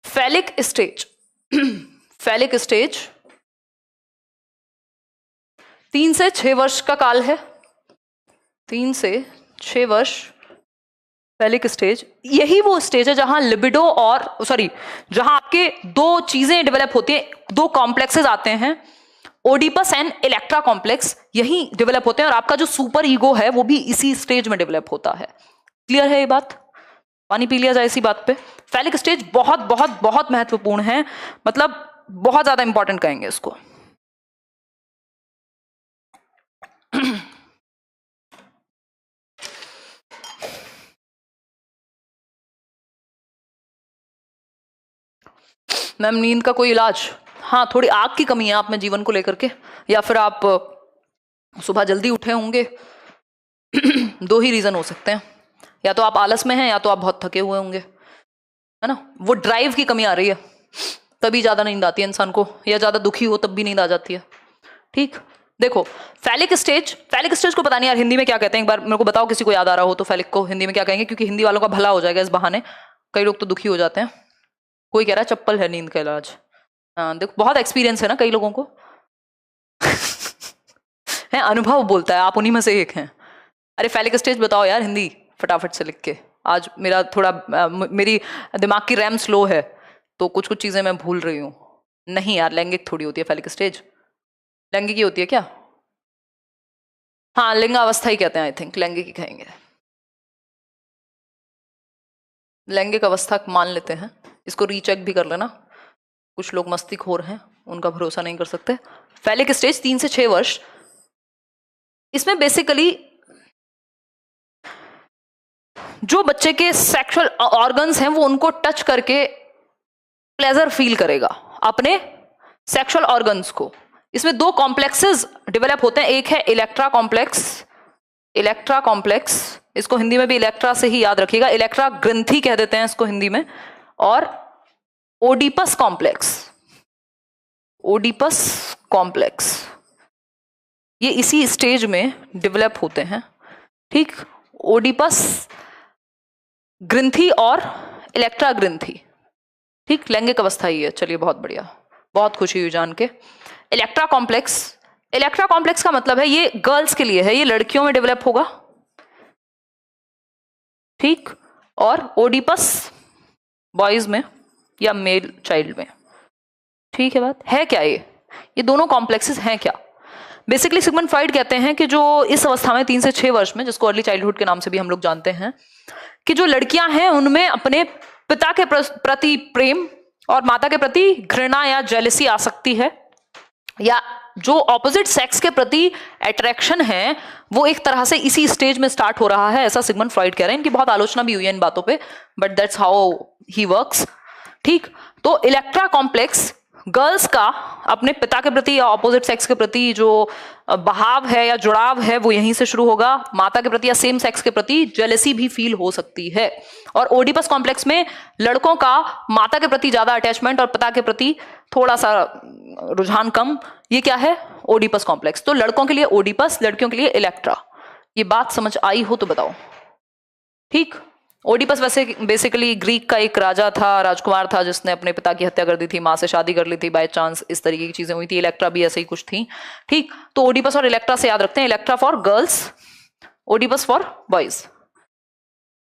फैलिक स्टेज। फैलिक स्टेज 3 से 6 वर्ष का काल है, 3 से 6 वर्ष फैलिक स्टेज। यही वो स्टेज है जहां लिबिडो और जहां आपके 2 चीजें डेवलप होती हैं, 2 कॉम्प्लेक्सेस आते हैं, ओडिपस एंड इलेक्ट्रा कॉम्प्लेक्स, यही डेवलप होते हैं, और आपका जो सुपर ईगो है वो भी इसी स्टेज में डेवलप होता है। क्लियर है ये बात? पानी पी लिया जाए इसी बात पे। फैलिक स्टेज बहुत बहुत बहुत महत्वपूर्ण है, मतलब बहुत ज्यादा इंपॉर्टेंट कहेंगे इसको। मैम नींद का कोई इलाज? हाँ, थोड़ी आग की कमी है आप में जीवन को लेकर के, या फिर आप सुबह जल्दी उठे होंगे। 2 ही रीजन हो सकते हैं, या तो आप आलस में हैं या तो आप बहुत थके हुए होंगे, है ना। वो ड्राइव की कमी आ रही है, तभी ज्यादा नींद आती है इंसान को, या ज्यादा दुखी हो तब भी नींद आ जाती है। ठीक, देखो फैलिक स्टेज को पता नहीं यार हिंदी में क्या कहते हैं, एक बार मेरे को बताओ, किसी को याद आ रहा हो तो फैलिक को हिंदी में क्या कहेंगे, क्योंकि हिंदी वालों का भला हो जाएगा इस बहाने। कई लोग तो दुखी हो जाते हैं। कोई कह रहा है चप्पल है नींद का इलाज। हाँ देखो, बहुत एक्सपीरियंस है ना कई लोगों को। है, अनुभव बोलता है, आप उन्हीं में से एक हैं। अरे फैलिक स्टेज बताओ यार हिंदी फटाफट से लिख के। आज मेरा थोड़ा मेरी दिमाग की रैम स्लो है तो कुछ कुछ चीजें मैं भूल रही हूँ। नहीं यार, लैंगिक थोड़ी होती है फैलिक स्टेज, लैंगिक ही होती है क्या? हाँ, लिंगावस्था ही कहते हैं, आई थिंक लैंगिक ही कहेंगे। लैंगिक अवस्था मान लेते हैं, इसको रीचेक भी कर लेना, कुछ लोग मस्तीखोर हैं, उनका भरोसा नहीं कर सकते। फैलिक स्टेज 3 से 6 वर्ष, इसमें बेसिकली जो बच्चे के सेक्सुअल ऑर्गन्स हैं वो उनको टच करके प्लेजर फील करेगा, अपने सेक्सुअल ऑर्गन्स को, इसमें दो कॉम्प्लेक्सेस डेवलप होते हैं, एक है इलेक्ट्रा कॉम्प्लेक्स, इलेक्ट्रा कॉम्प्लेक्स, इसको हिंदी में भी इलेक्ट्रा से ही याद रखिएगा, इलेक्ट्रा ग्रंथि कह देते हैं इसको हिंदी में, और ओडिपस कॉम्प्लेक्स, ओडिपस कॉम्प्लेक्स, ये इसी स्टेज में डेवलप होते हैं। ठीक, ओडिपस ग्रंथि और इलेक्ट्रा ग्रंथि, ठीक, लैंगिक अवस्था ही है। चलिए बहुत बढ़िया, बहुत खुशी हुई जान के। इलेक्ट्रा कॉम्प्लेक्स, इलेक्ट्रा कॉम्प्लेक्स का मतलब है ये गर्ल्स के लिए है, ये लड़कियों में डेवलप होगा, ठीक, और ओडिपस बॉयज में या मेल चाइल्ड में। ठीक है, बात है क्या ये दोनों कॉम्प्लेक्सेस हैं क्या? बेसिकली सिगमंड फ्रॉइड कहते हैं कि जो इस अवस्था में 3 से 6 वर्ष में, जिसको अर्ली चाइल्डहुड के नाम से भी हम लोग जानते हैं, कि जो लड़कियां हैं उनमें अपने पिता के प्रति प्रेम और माता के प्रति घृणा या जेलसी आ सकती है, या जो ऑपोजिट सेक्स के प्रति अट्रैक्शन है वो एक तरह से इसी स्टेज में स्टार्ट हो रहा है, ऐसा सिगमंड फ्रॉइड कह रहे हैं। इनकी बहुत आलोचना भी हुई है इन बातों पे, but that's how he works. ठीक, तो इलेक्ट्रा कॉम्प्लेक्स गर्ल्स का अपने पिता के प्रति या ऑपोजिट सेक्स के प्रति जो बहाव है या जुड़ाव है वो यहीं से शुरू होगा। माता के प्रति या सेम सेक्स के प्रति जेलसी भी फील हो सकती है। और ओडिपस कॉम्प्लेक्स में लड़कों का माता के प्रति ज्यादा अटैचमेंट और पिता के प्रति थोड़ा सा रुझान कम। ये क्या है? Oedipus complex. तो लड़कों के लिए ओडिपस, लड़कियों के लिए इलेक्ट्रा। ये बात समझ आई हो तो बताओ। ठीक, ओडिपस वैसे बेसिकली ग्रीक का एक राजा था, राजकुमार था, जिसने अपने पिता की हत्या कर दी थी, माँ से शादी कर ली थी बाय चांस, इस तरीके की चीजें हुई थी। इलेक्ट्रा भी ऐसे ही कुछ थी। ठीक, तो ओडिपस और इलेक्ट्रा से याद रखते हैं, Electra for girls, Oedipus for boys.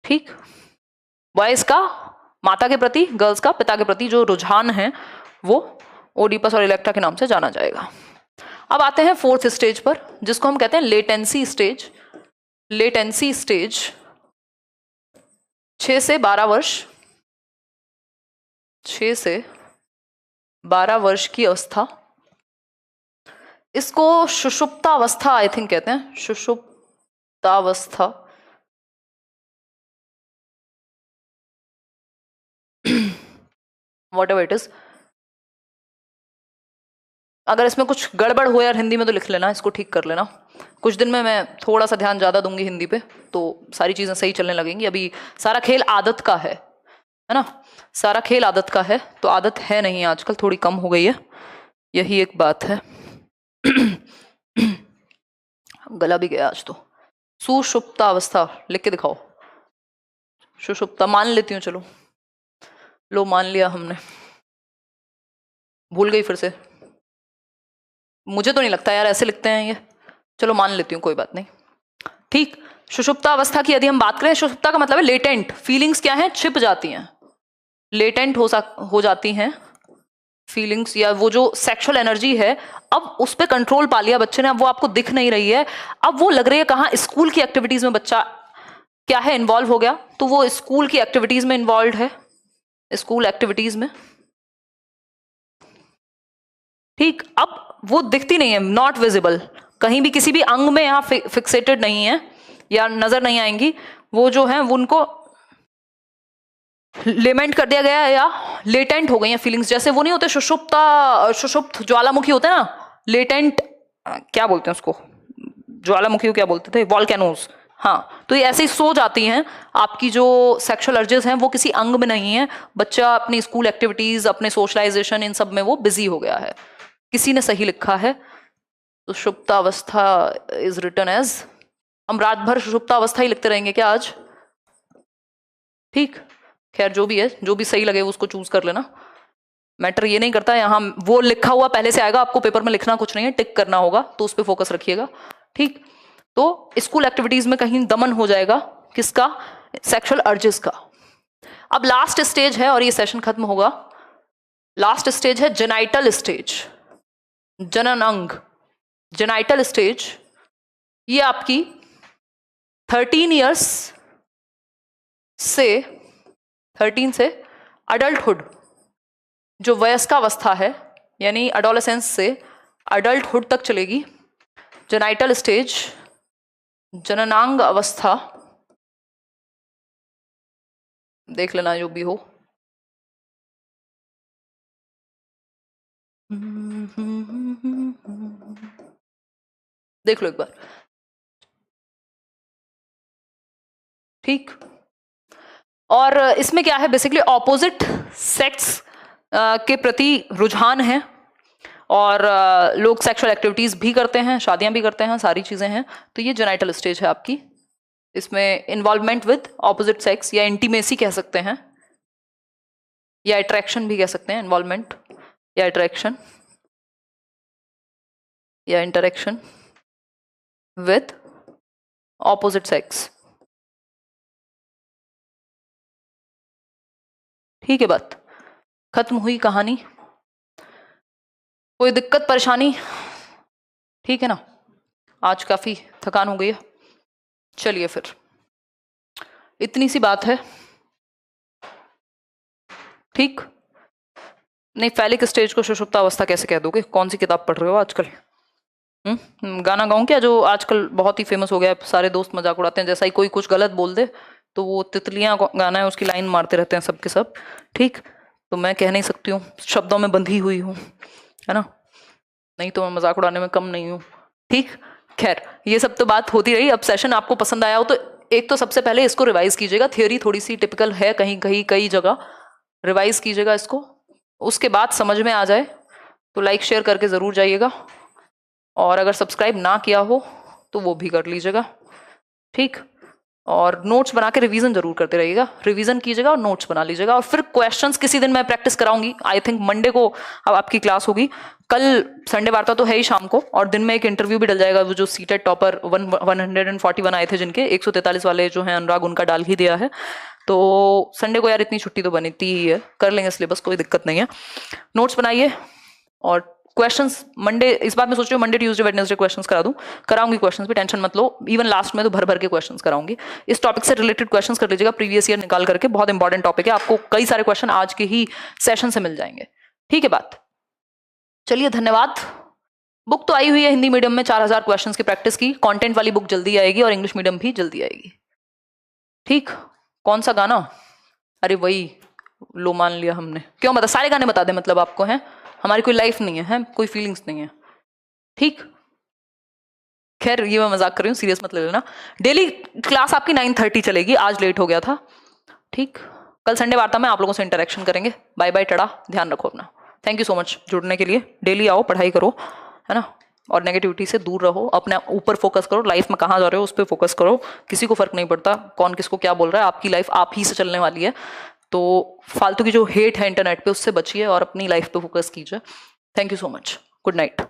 ठीक, बॉयज का माता के प्रति, गर्ल्स का पिता के प्रति जो रुझान है वो ओडिपस और इलेक्ट्रा के नाम से जाना जाएगा। अब आते हैं 4th स्टेज पर, जिसको हम कहते हैं लेटेंसी स्टेज। लेटेंसी स्टेज 6 से 12 वर्ष, 6 से 12 वर्ष की अवस्था, इसको सुषुप्तावस्था आई थिंक कहते हैं, सुषुप्तावस्था। वॉट एवर इट इज, अगर इसमें कुछ गड़बड़ हो यार हिंदी में तो लिख लेना, इसको ठीक कर लेना। कुछ दिन में मैं थोड़ा सा ध्यान ज्यादा दूंगी हिंदी पे, तो सारी चीजें सही चलने लगेंगी। अभी सारा खेल आदत का है ना, सारा खेल आदत का है, तो आदत है नहीं आजकल, थोड़ी कम हो गई है, यही एक बात है। गला भी गया आज तो। सुषुप्ता अवस्था लिख के दिखाओ। सुषुप्ता मान लेती हूँ, चलो लो मान लिया हमने। भूल गई फिर से, मुझे तो नहीं लगता यार ऐसे लिखते हैं ये, चलो मान लेती हूँ, कोई बात नहीं। ठीक, सुषुप्ता अवस्था की यदि हम बात करें, सुषुप्ता का मतलब है लेटेंट फीलिंग्स क्या हैं, छिप जाती हैं, लेटेंट हो जाती हैं फीलिंग्स, या वो जो सेक्सुअल एनर्जी है अब उस पर कंट्रोल पा लिया बच्चे ने, अब वो आपको दिख नहीं रही है, अब वो लग रही है कहाँ, स्कूल की एक्टिविटीज में बच्चा क्या है इन्वॉल्व हो गया, तो वो स्कूल की एक्टिविटीज में इन्वॉल्व है, स्कूल एक्टिविटीज में। ठीक, अब वो दिखती नहीं है, नॉट विजिबल, कहीं भी किसी भी अंग में यहाँ फिक्सेटेड नहीं है या नजर नहीं आएंगी, वो जो है वो उनको लेमेंट कर दिया गया है या लेटेंट हो गई हैं फीलिंग्स। जैसे वो नहीं होते सुषुप्त ज्वालामुखी होते हैं ना, लेटेंट क्या बोलते हैं उसको, ज्वालामुखी को क्या बोलते थे, वॉल्केनोज। हाँ, तो ये ऐसे ही सो जाती हैं, आपकी जो सेक्सुअल अर्जेस हैं वो किसी अंग में नहीं है, बच्चा अपनी स्कूल एक्टिविटीज, अपने सोशलाइजेशन, इन सब में वो बिजी हो गया है। किसी ने सही लिखा है, तो सुषुप्तावस्था इज रिटन एज, हम रात भर सुषुप्तावस्था ही लिखते रहेंगे क्या आज? ठीक, खैर जो भी है, जो भी सही लगे उसको चूज कर लेना, मैटर ये नहीं करता। यहाँ वो लिखा हुआ पहले से आएगा, आपको पेपर में लिखना कुछ नहीं है, टिक करना होगा, तो उस पर फोकस रखिएगा। ठीक, तो स्कूल एक्टिविटीज में कहीं दमन हो जाएगा किसका, सेक्सुअल अर्जेस का। अब लास्ट स्टेज है और ये सेशन खत्म होगा, लास्ट स्टेज है जेनाइटल स्टेज, जनन अंग, जेनाइटल स्टेज। ये आपकी 13 इयर्स से 13 से अडल्टहुड, जो वयस्कावस्था है, यानी अडोलेसेंस से अडल्टहुड तक चलेगी। जेनाइटल स्टेज, जननांग अवस्था, देख लेना जो भी हो। देख लो एक बार, ठीक। और इसमें क्या है, बेसिकली ऑपोजिट सेक्स के प्रति रुझान है, और लोग सेक्सुअल एक्टिविटीज भी करते हैं, शादियां भी करते हैं, सारी चीजें हैं। तो ये जेनाइटल स्टेज है आपकी। इसमें इन्वॉल्वमेंट विद ऑपोजिट सेक्स या इंटीमेसी कह सकते हैं, या अट्रैक्शन भी कह सकते हैं, इन्वॉल्वमेंट या अट्रैक्शन या इंटरेक्शन विद ऑपोजिट सेक्स। ठीक है, बात खत्म हुई कहानी। कोई दिक्कत परेशानी? ठीक है ना, आज काफी थकान हो गई है। चलिए फिर, इतनी सी बात है, ठीक। नहीं, फैलिक स्टेज को सुषुप्तावस्था कैसे कह दोगे? कौन सी किताब पढ़ रहे हो आजकल? गाना गाऊं क्या, जो आजकल बहुत ही फेमस हो गया है, सारे दोस्त मजाक उड़ाते हैं, जैसा ही कोई कुछ गलत बोल दे तो वो तितलियां गाना है उसकी लाइन मारते रहते हैं सबके सब, ठीक। तो मैं कह नहीं सकती हूँ, शब्दों में बंधी हुई हूँ, है ना, नहीं तो मैं मजाक उड़ाने में कम नहीं हूँ, ठीक। खैर, ये सब तो बात होती रही। अब सेशन आपको पसंद आया हो तो एक तो सबसे पहले इसको रिवाइज कीजिएगा, थियोरी थोड़ी सी टिपिकल है कहीं कहीं कई जगह, रिवाइज कीजिएगा इसको। उसके बाद समझ में आ जाए तो लाइक शेयर करके जरूर जाइएगा, और अगर सब्सक्राइब ना किया हो तो वो भी कर लीजिएगा, ठीक। और नोट्स बना के रिवीजन जरूर करते रहिएगा, रिवीजन कीजिएगा और नोट्स बना लीजिएगा। और फिर क्वेश्चंस किसी दिन मैं प्रैक्टिस कराऊंगी, आई थिंक मंडे को अब आपकी क्लास होगी, कल संडे वार्ता तो है ही शाम को, और दिन में एक इंटरव्यू भी डल जाएगा। वो जो सीटेड टॉपर 141 आए थे जिनके 143 वाले जो हैं अनुराग, उनका डाल ही दिया है। तो संडे को यार इतनी छुट्टी तो बनती ही है, कर लेंगे सिलेबस, कोई दिक्कत नहीं है। नोट्स बनाइए और क्वेश्चंस मंडे, इस बात में सोच रही हूँ मंडे ट्यूसडे वेडनेसडे क्वेश्चंस करा दूं, कराऊंगी क्वेश्चंस भी, टेंशन मत लो। इवन लास्ट में तो भर भर के क्वेश्चंस कराऊंगी। इस टॉपिक से रिलेटेड क्वेश्चंस कर लीजिएगा, प्रीवियस ईयर निकाल करके, बहुत इंपॉर्टेंट टॉपिक है, आपको कई सारे क्वेश्चन आज के ही सेशन से मिल जाएंगे, ठीक है बात। चलिए, धन्यवाद। बुक तो आई हुई है हिंदी मीडियम में, 4000 क्वेश्चन की प्रैक्टिस की, कॉन्टेंट वाली बुक जल्दी आएगी और इंग्लिश मीडियम भी जल्दी आएगी, ठीक। कौन सा गाना? अरे वही लो मान लिया हमने, क्यों बता, सारे गाने बता दे मतलब आपको, हैं हमारी कोई लाइफ नहीं है, कोई फीलिंग्स नहीं है, ठीक। खैर, ये मैं मजाक कर रही हूँ, सीरियस मत ले लेना। डेली क्लास आपकी 9:30 चलेगी, आज लेट हो गया था, ठीक। कल संडे वार्ता में आप लोगों से इंटरेक्शन करेंगे। बाय बाय, टड़ा, ध्यान रखो अपना। थैंक यू सो मच जुड़ने के लिए। डेली आओ, पढ़ाई करो, है ना, और नेगेटिविटी से दूर रहो, अपने ऊपर फोकस करो, लाइफ में कहाँ जा रहे हो उस पर फोकस करो। किसी को फर्क नहीं पड़ता कौन किसको क्या बोल रहा है, आपकी लाइफ आप ही से चलने वाली है। तो फालतू की जो हेट है इंटरनेट पे, उससे बचिए और अपनी लाइफ पे फोकस कीजिए। Thank you so much, good night.